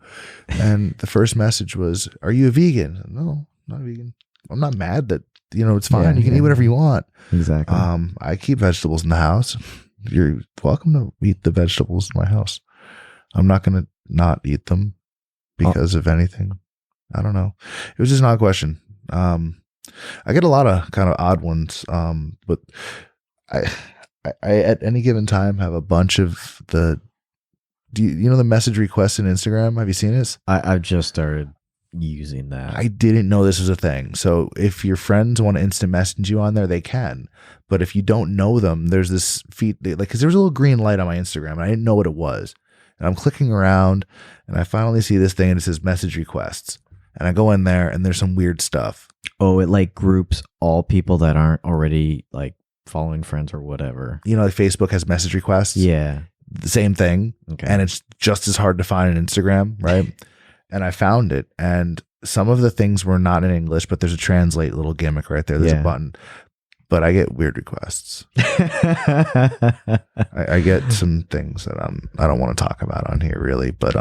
And the first message was, "Are you a vegan?" No, not a vegan. I'm not mad that it's fine. Yeah, you can eat whatever you want. Exactly. I keep vegetables in the house. You're welcome to eat the vegetables in my house. I'm not going to not eat them because of anything. I don't know. It was just not a question. I get a lot of kind of odd ones, but I at any given time have a bunch of the. Do you know the message requests in Instagram? Have you seen this? I've just started using that. I didn't know this was a thing. So if your friends want to instant message you on there, they can. But if you don't know them, there's this feed, because there was a little green light on my Instagram and I didn't know what it was. And I'm clicking around and I finally see this thing and it says message requests. And I go in there and there's some weird stuff. Oh, it like groups all people that aren't already like following friends or whatever. Like Facebook has message requests. Yeah. The same thing. Okay. And it's just as hard to find on Instagram, right? And I found it, and some of the things were not in English, but there's a translate little gimmick right there. There's a button, but I get weird requests. I get some things that I don't want to talk about on here, really. But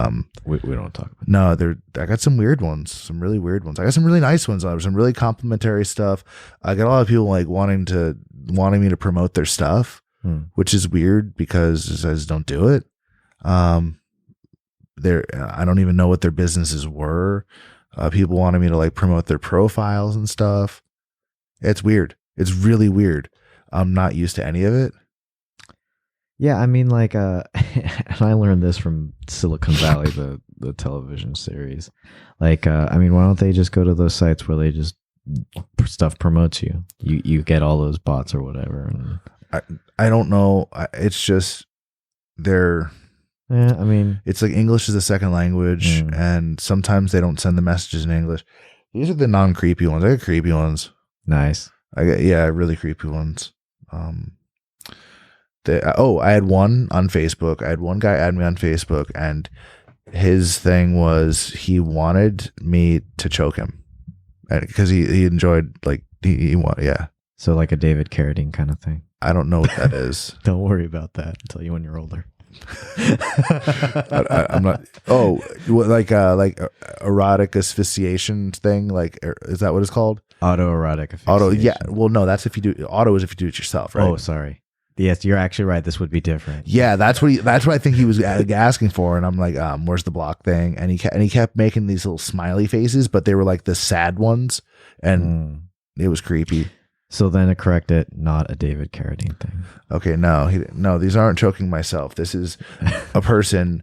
we don't talk about. No, I got some weird ones, some really weird ones. I got some really nice ones. Some really complimentary stuff. I got a lot of people like wanting me to promote their stuff, which is weird because it says don't do it. I don't even know what their businesses were. People wanted me to like promote their profiles and stuff. It's weird. It's really weird. I'm not used to any of it. Yeah, I mean, like, and I learned this from Silicon Valley, the television series. Like, I mean, why don't they just go to those sites where they just stuff promotes you? You get all those bots or whatever. And I don't know. It's just they're. Yeah, I mean, it's like English is a second language, and sometimes they don't send the messages in English. These are the non-creepy ones. I got creepy ones. Nice. I really creepy ones. I had one on Facebook. I had one guy add me on Facebook, and his thing was he wanted me to choke him because he enjoyed like he wanted, yeah. So like a David Carradine kind of thing. I don't know what that is. Don't worry about that. I'll tell you when you're older. I'm not. Oh, like erotic asphyxiation thing. Like, is that what it's called? Autoerotic asphyxiation. Auto. Yeah. Well, no. That's if you do. Auto is if you do it yourself, right? Oh, sorry. Yes, you're actually right. This would be different. Yeah, that's what I think he was asking for, and I'm like, where's the block thing? And he kept making these little smiley faces, but they were like the sad ones, and it was creepy. So then to correct it, not a David Carradine thing. Okay, no, these aren't choking myself. This is a person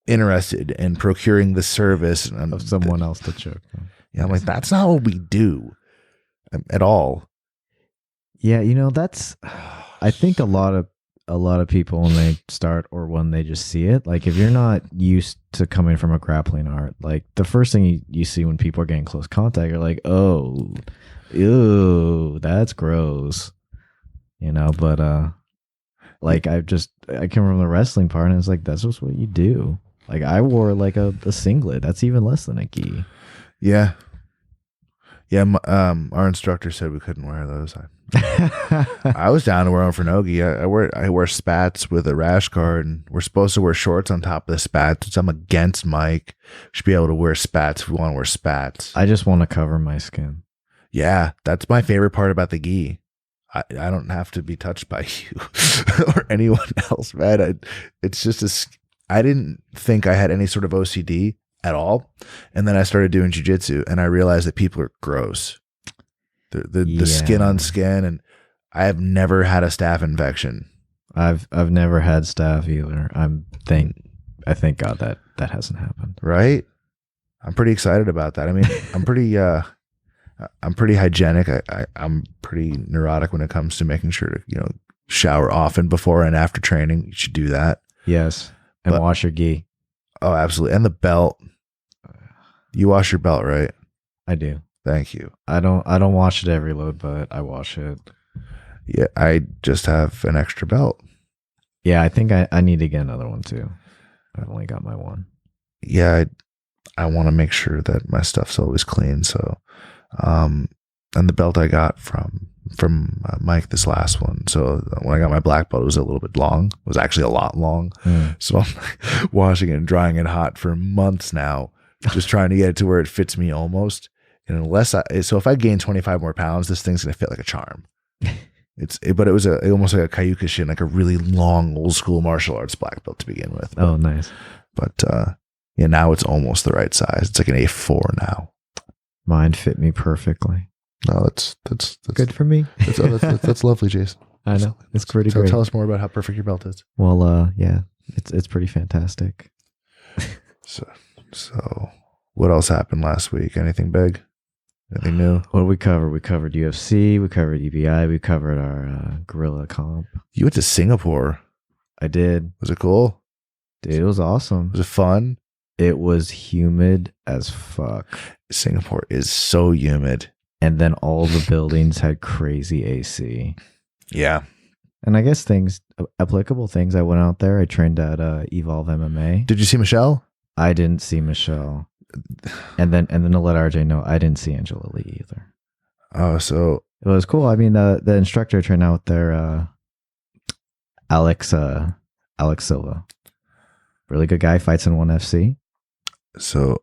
interested in procuring the service of someone else to choke them. Yeah, I'm like, that's not what we do at all. Yeah, that's. I think a lot of people when they start or when they just see it, like if you're not used to coming from a grappling art, like the first thing you see when people are getting close contact, you're like, oh. Ew, that's gross. But like I came from the wrestling part and it's like that's just what you do. Like I wore like a singlet. That's even less than a gi. Yeah. Yeah, our instructor said we couldn't wear those. I was down to wear them for no gi. I wear spats with a rash guard, and we're supposed to wear shorts on top of the spats, which I'm against. Mike should be able to wear spats if we want to wear spats. I just want to cover my skin. Yeah, that's my favorite part about the gi. I don't have to be touched by you or anyone else, man. It's just I didn't think I had any sort of OCD at all, and then I started doing jiu-jitsu, and I realized that people are gross. The skin on skin, and I have never had a staph infection. I've never had staph either. I thank God that hasn't happened. Right? I'm pretty excited about that. I mean, I'm pretty hygienic. I'm pretty neurotic when it comes to making sure to, shower often before and after training. You should do that. Yes. And But- wash your gi. Oh, absolutely. And the belt. You wash your belt, right? I do. Thank you. I don't wash it every load, but I wash it. Yeah, I just have an extra belt. Yeah, I think I need to get another one too. I've only got my one. Yeah, I want to make sure that my stuff's always clean. So, and the belt I got from Mike, this last one. So when I got my black belt, it was a little bit long. It was actually a lot long. So I'm washing it and drying it hot for months now, just trying to get it to where it fits me almost. And if I gain 25 more pounds, this thing's gonna fit like a charm. But it was almost like a Kayuka like a really long old school martial arts black belt to begin with. Oh, nice. But yeah, now it's almost the right size. It's like an A4 now. Mine fit me perfectly. No, that's Good for me. That's lovely, Jason. I know. It's pretty So great. tell us more about how perfect your belt is. Well, yeah, it's pretty fantastic. So what else happened last week? Anything big? Anything new? What did we cover? We covered UFC. We covered EBI. We covered our gorilla comp. You went to Singapore. I did. Was it cool? Dude, it was awesome. Was it fun? It was humid as fuck. Singapore is so humid. And then all the buildings had crazy AC. Yeah. And I guess applicable things. I went out there. I trained at Evolve MMA. Did you see Michelle? I didn't see Michelle. And then to let RJ know, I didn't see Angela Lee either. Oh, so It was cool. I mean, the instructor trained out there, Alex Silva. Really good guy, fights in 1FC. So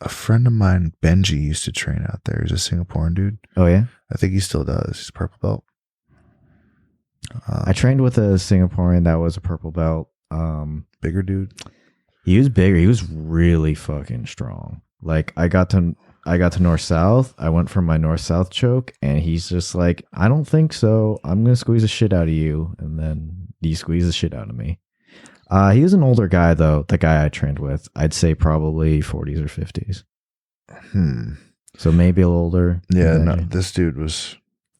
a friend of mine, Benji, used to train out there. He's a Singaporean dude. Oh, yeah? I think he still does. He's a purple belt. I trained with a Singaporean that was a purple belt. Bigger dude. He was bigger. He was really fucking strong. Like I got to north south. I went for my north south choke, and he's just like, I don't think so. I'm gonna squeeze the shit out of you, and then he squeezed the shit out of me. He was an older guy though. The guy I trained with, I'd say probably 40s or 50s. So maybe a little older. Yeah, no, this dude was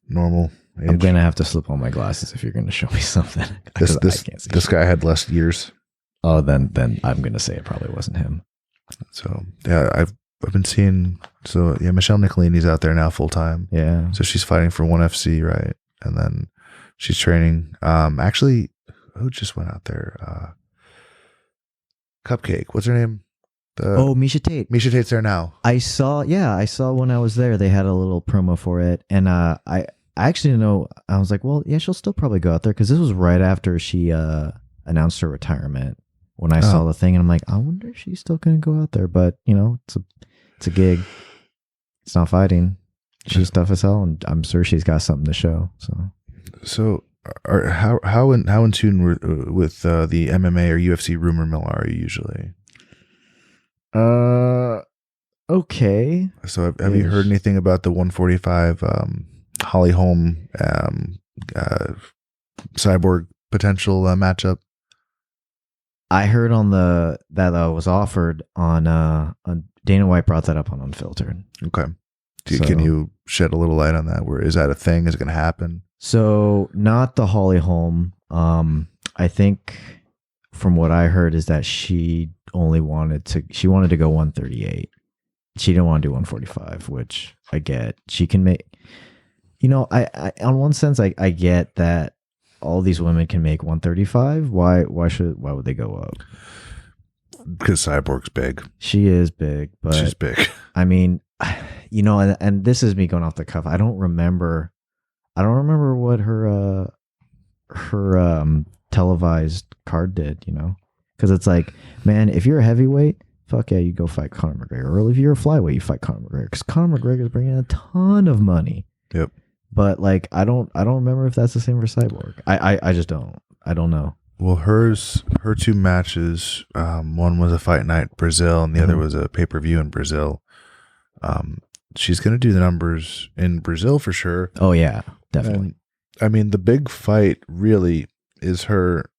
normal age. I'm gonna have to slip on my glasses if you're gonna show me something. I can't see. This guy had less years. Oh, then I'm gonna say it probably wasn't him. So yeah, I've been seeing. So yeah, Michelle Nicolini's out there now full time. Yeah. So she's fighting for 1FC, right? And then she's training. Actually, who just went out there? Cupcake. What's her name? Misha Tate. Misha Tate's there now. I saw when I was there, they had a little promo for it. And I actually didn't know. I was like, well, yeah, she'll still probably go out there because this was right after she announced her retirement. When I saw the thing, and I'm like, I wonder if she's still going to go out there. But, it's a gig. It's not fighting. She's tough as hell, and I'm sure she's got something to show. So how in tune with the MMA or UFC rumor mill are you usually? Okay. So have you heard anything about the 145 Holly Holm Cyborg potential matchup? I heard that was offered on Dana White brought that up on Unfiltered. Okay. Can you shed a little light on that? Is that a thing? Is it going to happen? So not the Holly Holm. I think from what I heard is that she wanted to go 138. She didn't want to do 145, which I get. She can make, I on one sense, I get that all these women can make 135. Why would they go up? Because Cyborg's big. She is big, but she's big. I mean, and this is me going off the cuff. I don't remember what her televised card did, because it's like, man, if you're a heavyweight, fuck yeah, you go fight Conor McGregor. Or if you're a flyweight, you fight Conor McGregor, because Conor McGregor is bringing a ton of money. Yep. But like, I don't remember if that's the same for Cyborg. I just don't. I don't know. Well, her two matches, one was a fight night Brazil, and the other was a pay-per-view in Brazil. She's going to do the numbers in Brazil for sure. Oh yeah, definitely. And, I mean, the big fight really is her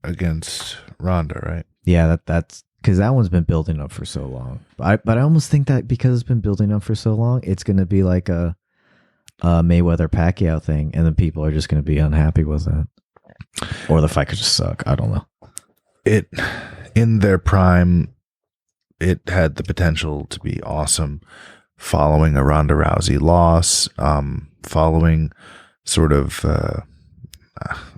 against Ronda, right? Yeah, that's because that one's been building up for so long. But I almost think that because it's been building up for so long, it's going to be like a Mayweather Pacquiao thing, and then people are just going to be unhappy with it, or the fight could just suck. I don't know. It in their prime, it had the potential to be awesome. Following a Ronda Rousey loss, following sort of,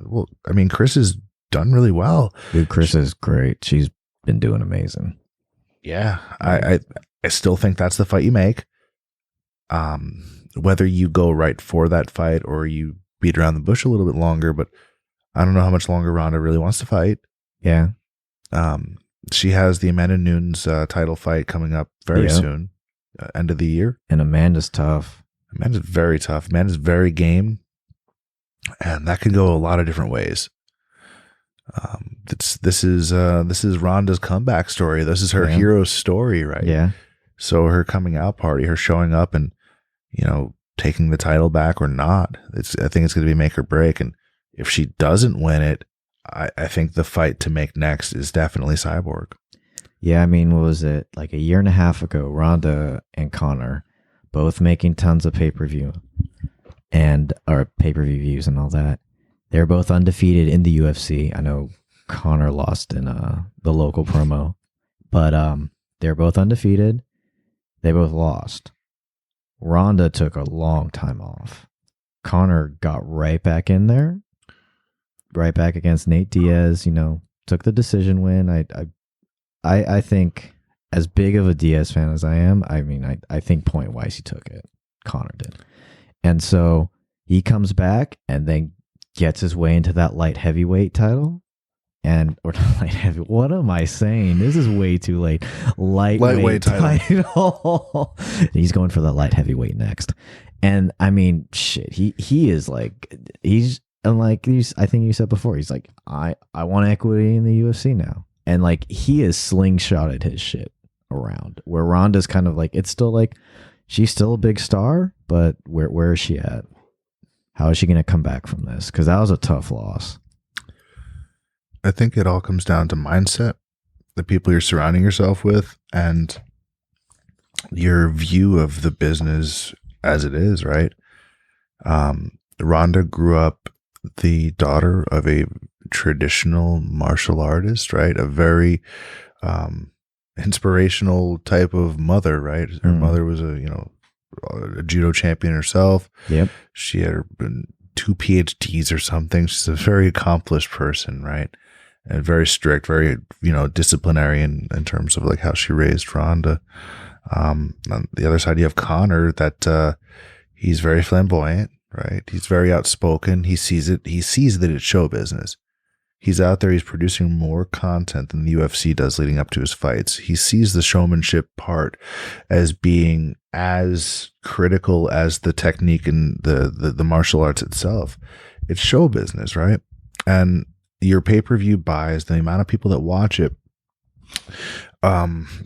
well, I mean, Chris has done really well. Dude, Chris is great. She's been doing amazing. Yeah, I still think that's the fight you make. Whether you go right for that fight or you beat around the bush a little bit longer, but I don't know how much longer Ronda really wants to fight. Yeah. She has the Amanda Nunes title fight coming up very soon, end of the year. And Amanda's tough. Amanda's very tough. Amanda's very game, and that could go a lot of different ways. This is Ronda's comeback story. This is her hero story, right? Yeah. So her coming out party, her showing up and, taking the title back or not, I think it's going to be make or break. And if she doesn't win it, I think the fight to make next is definitely Cyborg. Yeah, I mean, what was it? Like a year and a half ago, Ronda and Connor both making tons of pay-per-view or pay-per-view views and all that. They're both undefeated in the UFC. I know Connor lost in the local promo, but they're both undefeated. They both lost. Ronda took a long time off. Connor got right back in there, right back against Nate Diaz. Took the decision win. I think, as big of a Diaz fan as I am, I think point wise he took it. Connor did, and so he comes back and then gets his way into that light heavyweight title. Or not light heavy. What am I saying? This is way too late. Lightweight title. He's going for the light heavyweight next. And I mean, shit, he is like, he's unlike these. I think you said before, he's like, I want equity in the UFC now. And like, he has slingshotted his shit around, where Ronda's kind of like, it's still like, she's still a big star, but where is she at? How is she going to come back from this? Because that was a tough loss. I think it all comes down to mindset, the people you're surrounding yourself with, and your view of the business as it is, right? Rhonda grew up the daughter of a traditional martial artist, right? A very inspirational type of mother, right? Her mother was a judo champion herself. Yep. She had been 2 PhDs or something. She's a very accomplished person, right? And very strict, very, disciplinary in terms of like how she raised Ronda. On the other side, you have Connor that he's very flamboyant, right? He's very outspoken. He sees it. He sees that it's show business. He's out there. He's producing more content than the UFC does leading up to his fights. He sees the showmanship part as being as critical as the technique and the martial arts itself. It's show business, right? And your pay-per-view buys, the amount of people that watch it,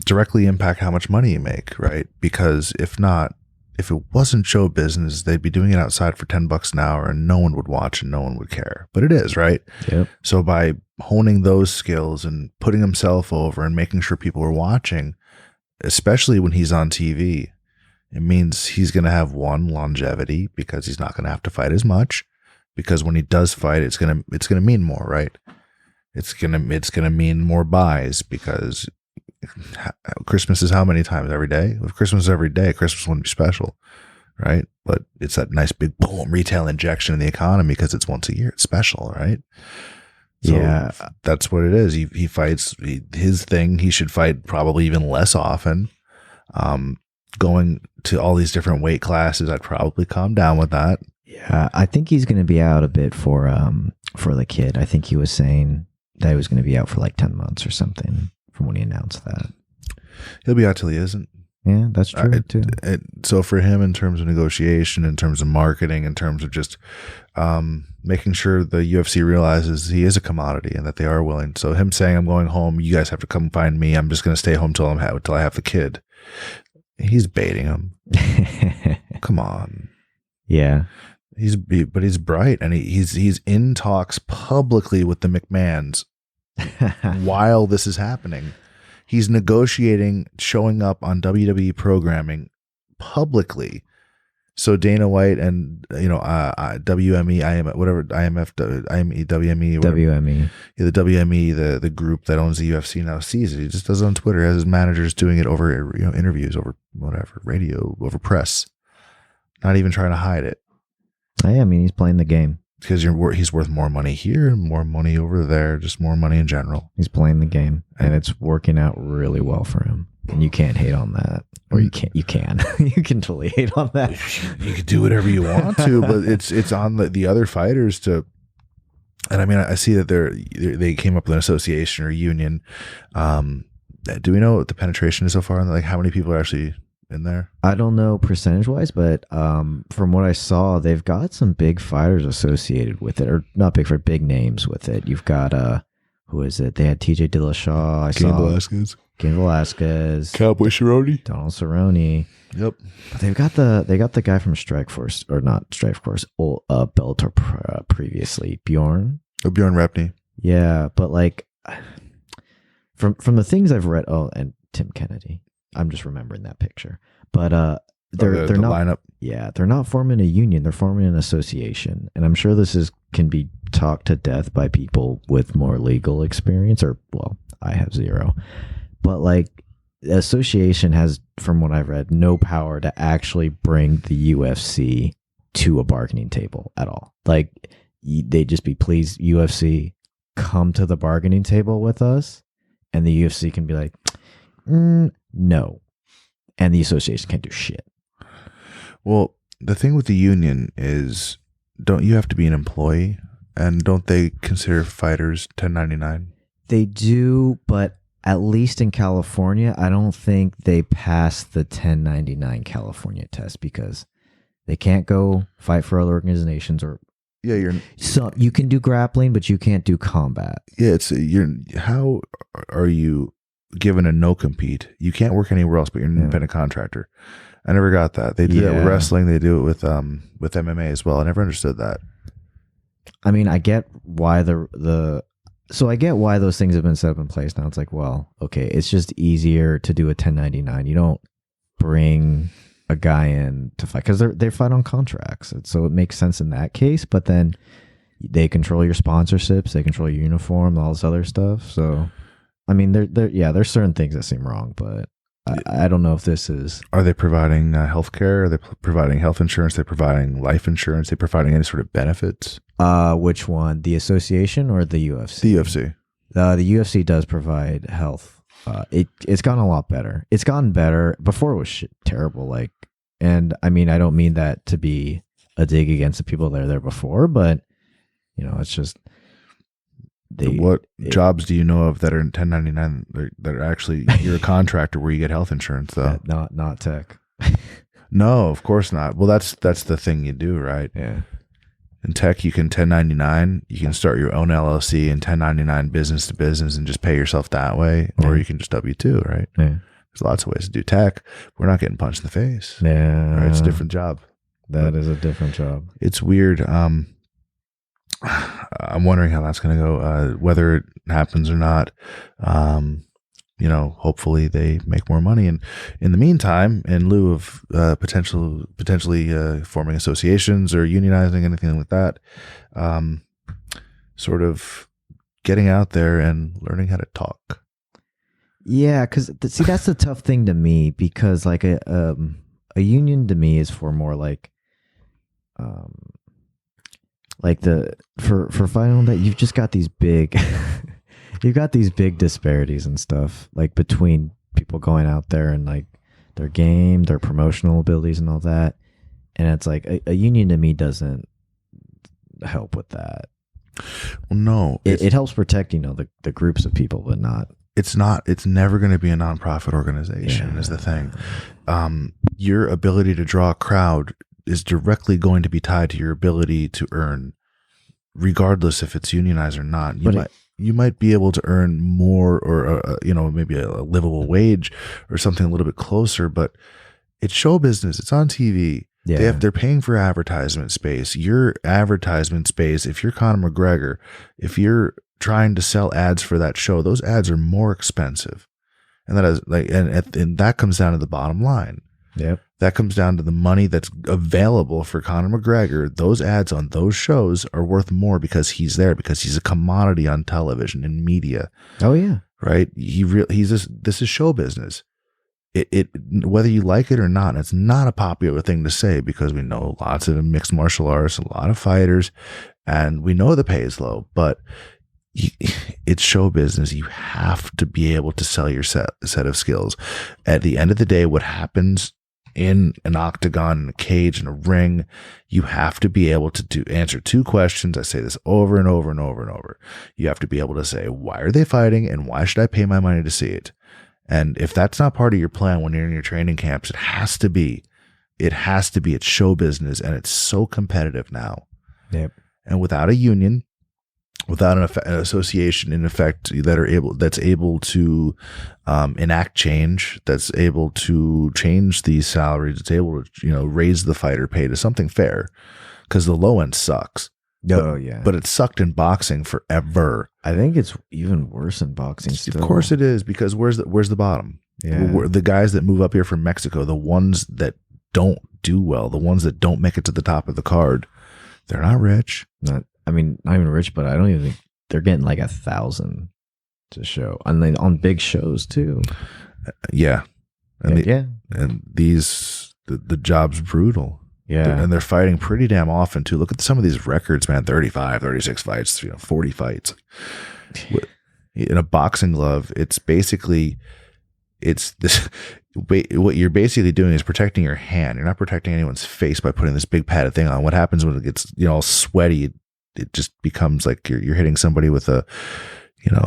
directly impact how much money you make, right? Because if it wasn't show business, they'd be doing it outside for $10 an hour and no one would watch and no one would care. But it is, right? Yep. So by honing those skills and putting himself over and making sure people are watching, especially when he's on TV, it means he's going to have longevity because he's not going to have to fight as much. Because when he does fight, it's gonna mean more, right? It's gonna mean more buys because Christmas is how many times every day? If Christmas is every day, Christmas wouldn't be special, right? But it's that nice big boom retail injection in the economy because it's once a year. It's special, right? So yeah, that's what it is. He fights his thing. He should fight probably even less often. Going to all these different weight classes, I'd probably calm down with that. Yeah, I think he's going to be out a bit for the kid. I think he was saying that he was going to be out for like 10 months or something from when he announced that. He'll be out till he isn't. Yeah, that's true too. So for him, in terms of negotiation, in terms of marketing, in terms of just making sure the UFC realizes he is a commodity and that they are willing. So him saying, "I'm going home. You guys have to come find me. I'm just going to stay home till I have the kid." He's baiting him. Come on. Yeah. But he's bright, and he's in talks publicly with the McMahons while this is happening. He's negotiating showing up on WWE programming publicly. So Dana White and WME, whatever IMF, IME, WME, whatever, WME. the WME, the group that owns the UFC now sees it. He just does it on Twitter. Has his managers doing it over interviews, over whatever, radio, over press. Not even trying to hide it. I mean, he's playing the game. Because he's worth more money here, more money over there, just more money in general. He's playing the game, and it's working out really well for him. And you can't hate on that, or you can. You can totally hate on that. You can do whatever you want to, but it's on the other fighters to. And I mean, I see that they came up with an association or union. Do we know what the penetration is so far? And like how many people are actually in there? I don't know percentage wise, but from what I saw, they've got some big fighters associated with it, or not big, for big names with it. You've got who is it? They had TJ Dillashaw, Cain Velasquez, Cowboy Cerrone, Donald Cerrone. Yep. But they got the guy from Strikeforce, or not Strikeforce, Bellator previously, Bjorn. Bjorn Repney. Yeah, but like from the things I've read, and Tim Kennedy. I'm just remembering that picture. But they're not lineup. Yeah, they're not forming a union. They're forming an association, and I'm sure this can be talked to death by people with more legal experience. Or well, I have zero. But like, the association has, from what I've read, no power to actually bring the UFC to a bargaining table at all. Like, they'd just be, please, UFC, come to the bargaining table with us, and the UFC can be like, no. And the association can't do shit. Well, the thing with the union is, don't you have to be an employee? And don't they consider fighters 1099? They do, but at least in California, I don't think they pass the 1099 California test, because they can't go fight for other organizations, or so you can do grappling, but you can't do combat. Yeah, how are you given a no compete? You can't work anywhere else, but you're an independent contractor. I never got that. They do that with wrestling. They do it with MMA as well. I never understood that. I mean, I get why I get why those things have been set up in place. Now it's like, well, okay, it's just easier to do a 1099. You don't bring a guy in to fight, because they fight on contracts, so it makes sense in that case. But then they control your sponsorships, they control your uniform, all this other stuff. So I mean, there's certain things that seem wrong, but I don't know if this is. Are they providing health care? Are they providing health insurance? Are they providing life insurance? Are they providing any sort of benefits? Which one? The association or the UFC? The UFC. The UFC does provide health. It's gotten a lot better. It's gotten better. Before it was terrible. Like, and I mean, I don't mean that to be a dig against the people that are there before, but it's just. Jobs do you know of that are in 1099 that are actually, you're a contractor where you get health insurance though? Not tech. No, of course not. Well, that's the thing you do, right? Yeah. In tech, you can 1099. You can start your own LLC and 1099 business to business and just pay yourself that way, or you can just W-2, right? Yeah. There's lots of ways to do tech. We're not getting punched in the face. Yeah. Right? It's a different job. That is a different job. It's weird. I'm wondering how that's going to go, whether it happens or not. Hopefully they make more money. And in the meantime, in lieu of potentially forming associations or unionizing, anything like that, sort of getting out there and learning how to talk. Yeah, because see, that's the tough thing to me, because like a union to me is for more like for fighting that, you've just got these big disparities and stuff, like between people going out there and like their game, their promotional abilities and all that. And it's like a union to me doesn't help with that. Well, no, it helps protect, the groups of people, but not. It's never going to be a nonprofit organization is the thing. Your ability to draw a crowd is directly going to be tied to your ability to earn, regardless if it's unionized or not. You might be able to earn more, or maybe a livable wage or something a little bit closer, but it's show business. It's on TV. Yeah. They're paying for advertisement space. Your advertisement space, if you're Conor McGregor, if you're trying to sell ads for that show, those ads are more expensive. And that is like, and that comes down to the bottom line. Yep. That comes down to the money that's available for Conor McGregor. Those ads on those shows are worth more because he's there, because he's a commodity on television and media. Oh yeah. Right. This is show business. It whether you like it or not, it's not a popular thing to say because we know lots of mixed martial artists, a lot of fighters, and we know the pay is low, but it's show business. You have to be able to sell your set of skills. At the end of the day, what happens in an octagon, in a cage, in a ring, you have to be able to answer two questions. I say this over and over and over and over. You have to be able to say, why are they fighting and why should I pay my money to see it? And if that's not part of your plan when you're in your training camps, it has to be. It's show business, and it's so competitive now. Yep. And without a union, without an association in effect that's able to enact change, that's able to change these salaries, it's able to raise the fighter pay to something fair, because the low end sucks. But it sucked in boxing forever. I think it's even worse in boxing still. Of course it is, because where's the bottom? Yeah. The guys that move up here from Mexico, the ones that don't do well, the ones that don't make it to the top of the card, they're not rich. Not even rich, but I don't even think they're getting like 1,000 to show. And then on big shows too. Yeah. And and the job's brutal. Yeah. And they're fighting pretty damn often too. Look at some of these records, man. 35, 36 fights, 40 fights. In a boxing glove, it's this. What you're basically doing is protecting your hand. You're not protecting anyone's face by putting this big padded thing on. What happens when it gets all sweaty? It just becomes like you're hitting somebody with a,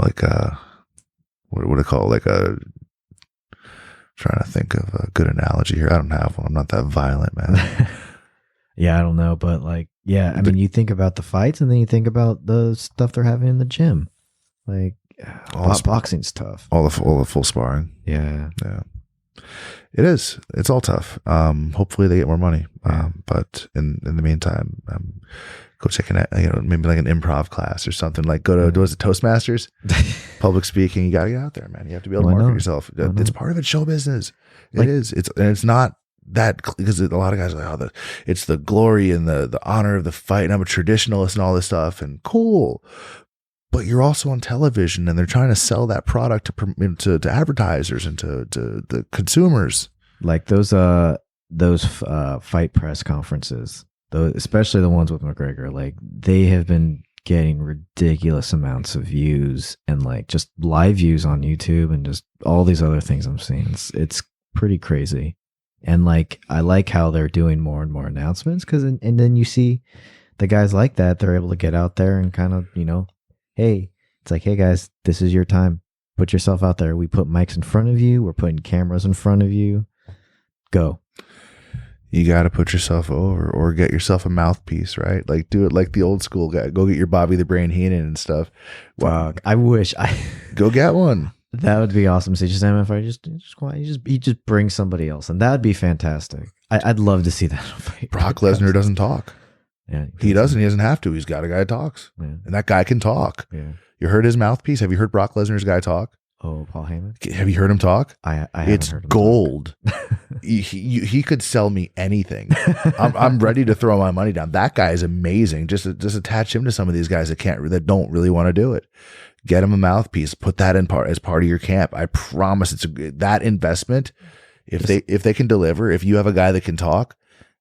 like a, what do I call it? Like a. Trying to think of a good analogy here. I don't have one. I'm not that violent, man. Yeah, I don't know, but you think about the fights, and then you think about the stuff they're having in the gym. Like, boxing's tough. All the full sparring. Yeah. It is. It's all tough. Hopefully they get more money. But in the meantime, go check maybe like an improv class or something. Like go to Toastmasters, public speaking. You gotta get out there, man. You have to be able to market yourself. It's part of it. Show business. It is. It's not that, because a lot of guys are like, it's the glory and the honor of the fight, and I'm a traditionalist and all this stuff, and cool. But you're also on television, and they're trying to sell that product to advertisers and to the consumers. Like those fight press conferences, especially the ones with McGregor, like they have been getting ridiculous amounts of views, and like just live views on YouTube, and just all these other things I'm seeing. It's pretty crazy. And like, I like how they're doing more and more announcements, and then you see the guys like that, they're able to get out there and kind of, hey, it's like, hey guys, this is your time. Put yourself out there. We put mics in front of you. We're putting cameras in front of you. Go. You got to put yourself over, or get yourself a mouthpiece, right? Like, do it like the old school guy. Go get your Bobby the Brain Heenan and stuff. Wow. I wish go get one. That would be awesome. So just just bring somebody else, and that would be fantastic. I'd love to see that fight. Brock Lesnar doesn't talk. Yeah, he doesn't. He doesn't have to. He's got a guy that talks, and that guy can talk. Yeah. You heard his mouthpiece? Have you heard Brock Lesnar's guy talk? Oh, Paul Heyman. Have you heard him talk? I it's heard him gold. He could sell me anything. I'm ready to throw my money down. That guy is amazing. Just attach him to some of these guys that don't really want to do it. Get him a mouthpiece. Put that as part of your camp. I promise that investment. If they can deliver, if you have a guy that can talk,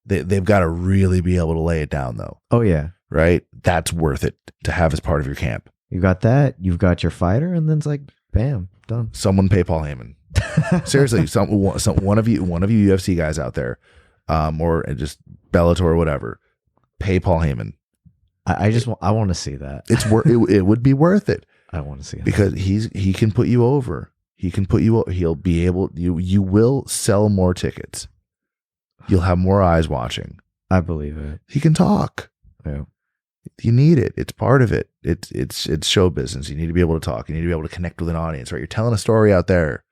they've got to really be able to lay it down, though. Oh yeah, right. That's worth it to have as part of your camp. You got that. You've got your fighter, and then it's like, bam, done. Someone pay Paul Heyman. Seriously, one of you UFC guys out there, or just Bellator or whatever, pay Paul Heyman. I want to see that. It would be worth it. I want to see that. Because he can put you over. He'll be able, you will sell more tickets. You'll have more eyes watching. I believe it. He can talk. Yeah. You need it. It's part of it. It's show business. You need to be able to talk. You need to be able to connect with an audience, right? You're telling a story out there.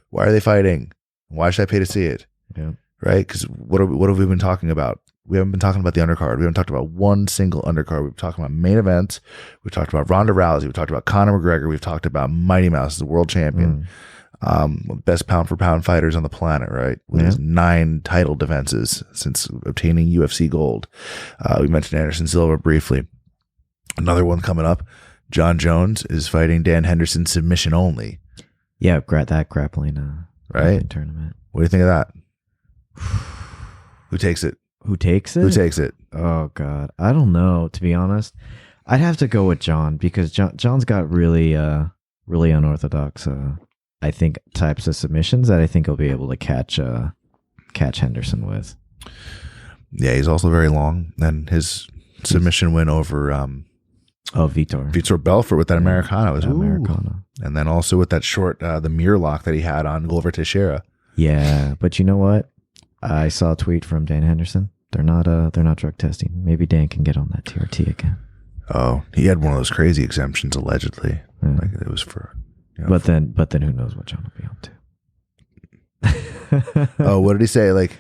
Why are they fighting? Why should I pay to see it? Yeah. Right? Because what have we been talking about? We haven't been talking about the undercard. We haven't talked about one single undercard. We've talked about main events. We've talked about Ronda Rousey. We've talked about Conor McGregor. We've talked about Mighty Mouse, the world champion. Best pound for pound fighters on the planet, right? With his 9 title defenses since obtaining UFC gold. We mentioned Anderson Silva briefly. Another one coming up. John Jones is fighting Dan Henderson submission only. Yeah, that grappling right tournament. What do you think of that? Who takes it? Who takes it? Who takes it? Oh God, I don't know. To be honest, I'd have to go with John because John's got really unorthodox, I think, types of submissions that I think he'll be able to catch Henderson with. Yeah, he's also very long, and his submission win over Vitor Belfort with that Americano was Americano, and then also with that short the mirror lock that he had on Glover Teixeira. Yeah, but you know what? I saw a tweet from Dan Henderson. They're not drug testing. Maybe Dan can get on that TRT again. Oh, he had one of those crazy exemptions allegedly. Yeah. Like it was for. But then who knows what John will be on to? Oh, what did he say? Like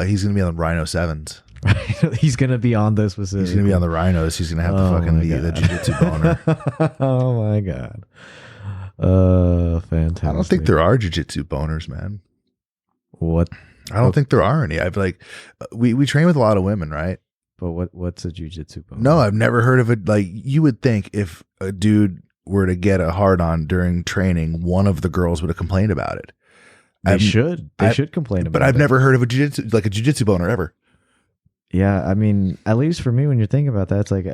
he's gonna be on the Rhino 7s. He's gonna be on this specific. He's gonna be on the Rhinos. He's gonna have the jiu-jitsu boner. Oh my God. Fantastic. I don't think there are jiu-jitsu boners, man. What? I don't think there are any. I've like we train with a lot of women, right? But what's a jiu-jitsu boner? No, I've never heard of it. Like you would think if a dude were to get a hard on during training, one of the girls would have complained about it. They should complain about it. But I've never heard of a jiu-jitsu boner ever. Yeah, I mean, at least for me, when you're thinking about that, it's like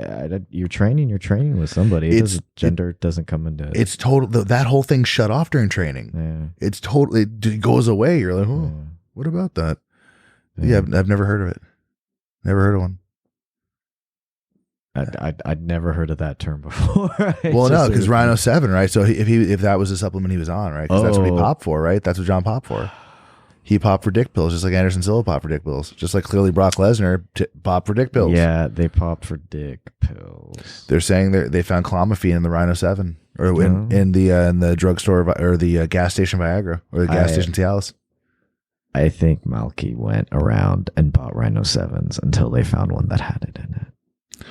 you're training with somebody. Gender doesn't come into it. It's total. That whole thing shut off during training. Yeah. It's totally. It goes away. You're like, oh, yeah. What about that? Yeah, I've never heard of it. Never heard of one. I'd never heard of that term before. Well, no, because Rhino 7, right? So if that was the supplement he was on, right? Because that's what he popped for, right? That's what John popped for. He popped for dick pills, just like Anderson Silva popped for dick pills, just like clearly Brock Lesnar popped for dick pills. Yeah, they popped for dick pills. They're saying they found clomiphene in the Rhino 7, or in the drugstore or the gas station Viagra or the gas station Cialis. I think Malky went around and bought Rhino 7s until they found one that had it in it.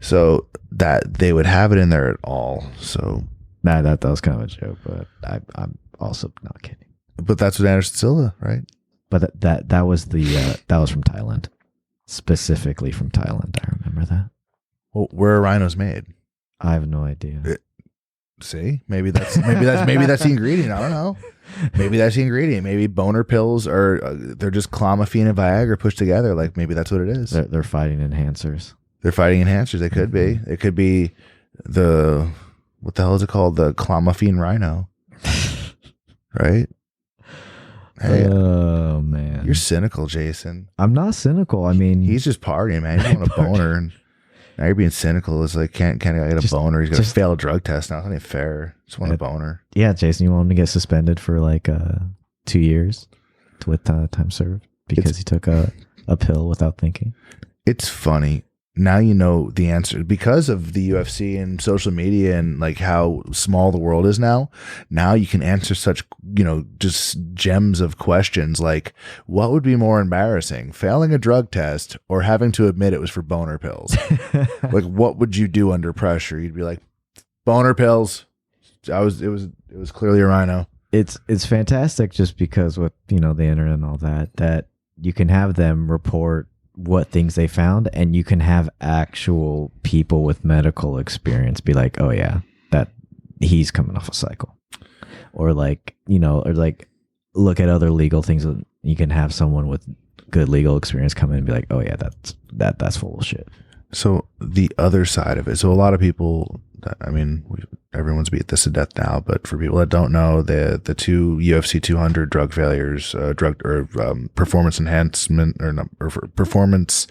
So that they would have it in there at all. So that was kind of a joke, but I'm also not kidding. But that's what Anderson Silva, right? But that was that was from Thailand, specifically from Thailand. I remember that. Well, where are rhinos made? I have no idea. See, maybe that's the ingredient. I don't know. Maybe that's the ingredient. Maybe boner pills are they're just clomiphene and Viagra pushed together. Like maybe that's what it is. They're fighting enhancers. They're fighting enhancers. They could be. It could be what the hell is it called? The clomiphene rhino, right? Hey, oh man, you're cynical, Jason. I'm not cynical. I mean, he's just partying, man. He's on a boner, and now you're being cynical. It's like can't I get a boner? He's got a failed drug test now. It's not even fair. Just want a boner. Yeah, Jason, you want him to get suspended for like 2 years with time served because he took a pill without thinking. It's funny. Now you know the answer because of the UFC and social media and like how small the world is now. Now you can answer such, just gems of questions like what would be more embarrassing, failing a drug test or having to admit it was for boner pills? Like what would you do under pressure? You'd be like, boner pills. It was clearly a rhino. It's fantastic just because with, the internet and all that you can have them report what things they found, and you can have actual people with medical experience be like, oh yeah, that he's coming off a cycle, or like, or like look at other legal things. You can have someone with good legal experience come in and be like, oh yeah, that's full of shit. So the other side of it, so a lot of people, I mean, everyone's beat this to death now, but for people that don't know, the two UFC 200 drug failures, performance enhancement or performance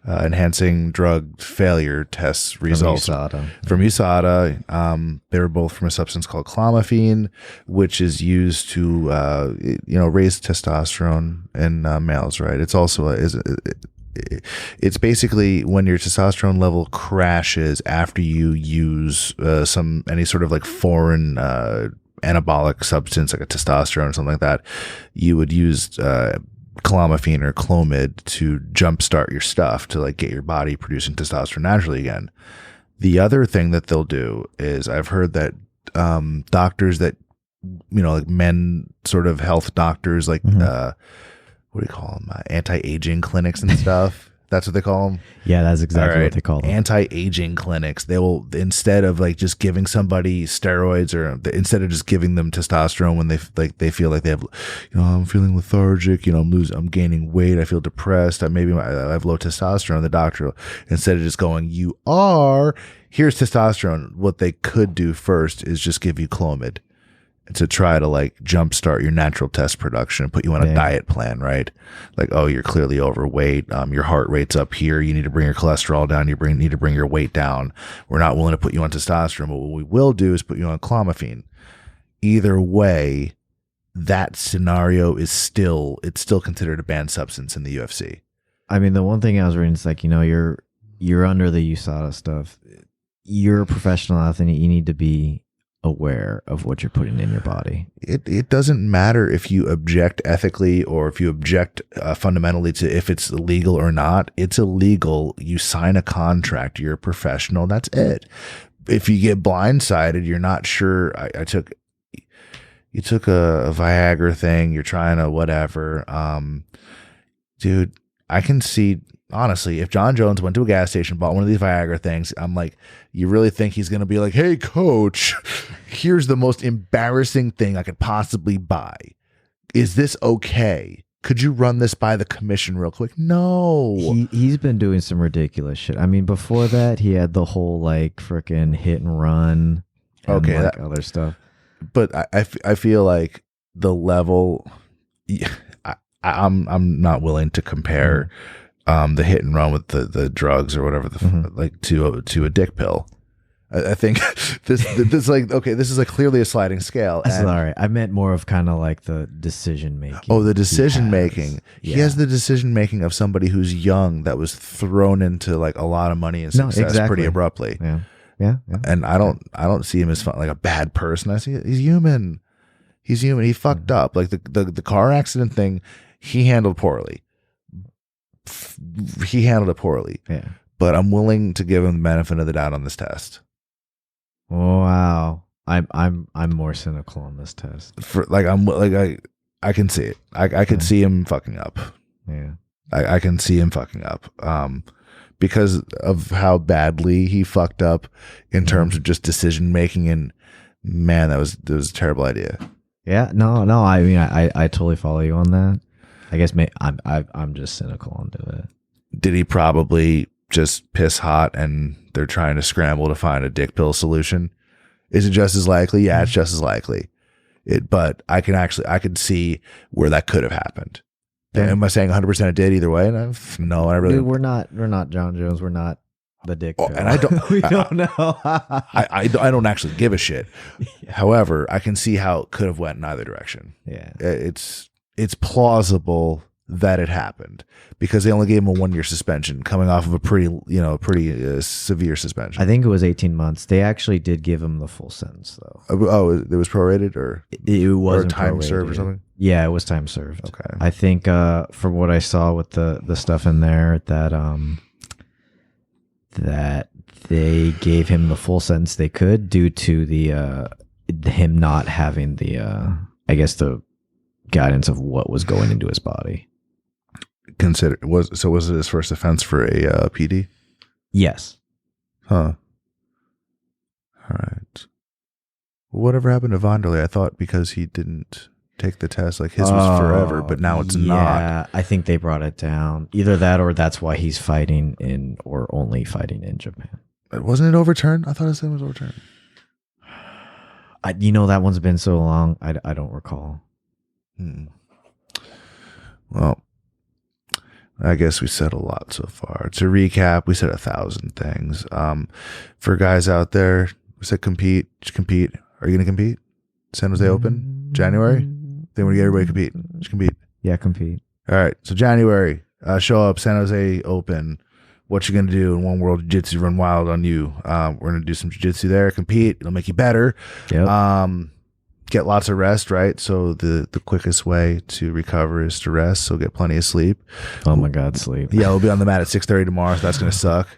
enhancing drug failure tests results from USADA. They were both from a substance called clomiphene, which is used to raise testosterone in males. Right? It's also it's basically when your testosterone level crashes after you use any sort of like foreign anabolic substance like a testosterone or something like that. You would use clomiphene or Clomid to jumpstart your stuff to like get your body producing testosterone naturally again. The other thing that they'll do is I've heard that doctors that like men sort of health doctors, like Mhm. what do you call them? Anti-aging clinics and stuff. That's what they call them. Yeah, that's exactly All what they call them. Anti-aging clinics. They will, instead of like just giving somebody steroids, or instead of just giving them testosterone when they feel like they have, I'm feeling lethargic, I'm gaining weight, I feel depressed, I have low testosterone. The doctor, instead of just going, here's testosterone, what they could do first is just give you Clomid to try to like jumpstart your natural test production and put you on a diet plan, right? Like, oh, you're clearly overweight. Your heart rate's up here. You need to bring your cholesterol down. Need to bring your weight down. We're not willing to put you on testosterone, but what we will do is put you on clomiphene. Either way, that scenario is still considered a banned substance in the UFC. I mean, the one thing I was reading is like, you're under the USADA stuff. You're a professional athlete. You need to be aware of what you're putting in your body. It doesn't matter if you object ethically or if you object fundamentally to if it's illegal or not. It's illegal. You sign a contract. You're a professional. That's it. If you get blindsided, you're not sure. You took a Viagra thing. You're trying to whatever. Dude, I can see. Honestly, if John Jones went to a gas station, bought one of these Viagra things, I'm like, you really think he's going to be like, hey, coach, here's the most embarrassing thing I could possibly buy. Is this okay? Could you run this by the commission real quick? No. He's been doing some ridiculous shit. I mean, before that, he had the whole like freaking hit and run and like other stuff. But I feel like the level, I'm not willing to compare the hit and run with the drugs or whatever like to a dick pill. I think this like, okay, this is like clearly a sliding scale. Sorry, I meant more of kind of like the decision making. Oh, the decision making. Yeah. He has the decision making of somebody who's young that was thrown into like a lot of money and success pretty abruptly. Yeah. And I don't see him as like a bad person. I see he's human. He's human. He fucked up. Like the car accident thing, he handled poorly. He handled it poorly. Yeah. But I'm willing to give him the benefit of the doubt on this test. Wow. I'm more cynical on this test. I can see it. I could see him fucking up. Yeah. I can see him fucking up. Because of how badly he fucked up in terms of just decision making, and man, that was a terrible idea. Yeah. No. I mean, I totally follow you on that. I guess I'm just cynical onto it. Did he probably just piss hot and they're trying to scramble to find a dick pill solution? Is it just as likely? Yeah, it's just as likely. But I could see where that could have happened. Yeah. Am I saying 100% it did either way? No, I really. Dude, we're not John Jones. We're not the dick pill. And I don't. We don't know. I don't actually give a shit. Yeah. However, I can see how it could have went in either direction. Yeah, it's plausible that it happened because they only gave him a 1-year suspension coming off of a pretty severe suspension. I think it was 18 months. They actually did give him the full sentence though. Oh, it was prorated or it was time prorated. Served or something? Yeah, it was time served. Okay. I think from what I saw with the stuff in there that they gave him the full sentence they could due to the him not having the I guess the guidance of what was going into his body. Was it his first offense for a PD? Yes. Huh. All right. Whatever happened to Vonderlei? I thought because he didn't take the test, like his was forever, but now it's not. Yeah, I think they brought it down. Either that or that's why he's fighting in or only fighting in Japan. Wasn't it overturned? I thought his thing was overturned. That one's been so long. I don't recall. Well, I guess we said a lot so far. To recap, we said 1,000 things. For guys out there, we said compete. Just compete. Are you going to compete? San Jose Open? January? They want to get everybody to compete. Just compete. Yeah, compete. All right. So January, show up, San Jose Open. What you going to do in One World Jiu-Jitsu run wild on you? We're going to do some jiu-jitsu there. Compete. It'll make you better. Yep. Get lots of rest, right? So the quickest way to recover is to rest. So get plenty of sleep. Oh my God, sleep. Yeah, we'll be on the mat at 6:30 tomorrow. So that's gonna suck.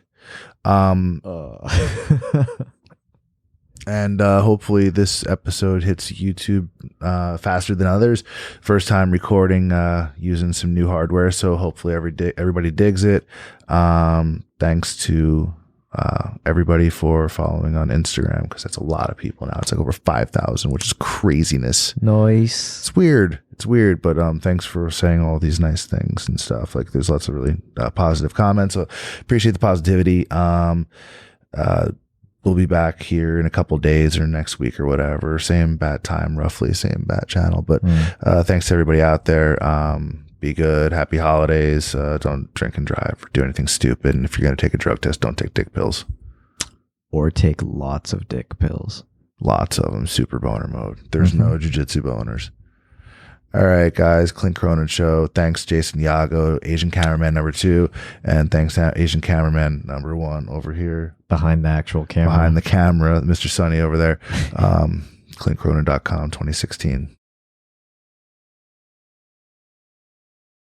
And hopefully this episode hits YouTube faster than others. First time recording using some new hardware, so hopefully everybody digs it. Thanks to everybody for following on Instagram, because that's a lot of people now. It's like over 5,000, which is craziness. Nice. It's weird, but thanks for saying all these nice things and stuff. Like, there's lots of really positive comments, so appreciate the positivity. We'll be back here in a couple days or next week or whatever. Same bat time, roughly same bat channel. But thanks to everybody out there. Be good. Happy holidays. Don't drink and drive or do anything stupid. And if you're going to take a drug test, don't take dick pills. Or take lots of dick pills. Lots of them. Super boner mode. There's no jiu-jitsu boners. All right, guys. Clint Cronin Show. Thanks, Jason Yago, Asian cameraman number 2. And thanks to Asian cameraman number 1 over here. Behind the actual camera. Behind the camera, Mr. Sonny over there. ClintCronin.com 2016.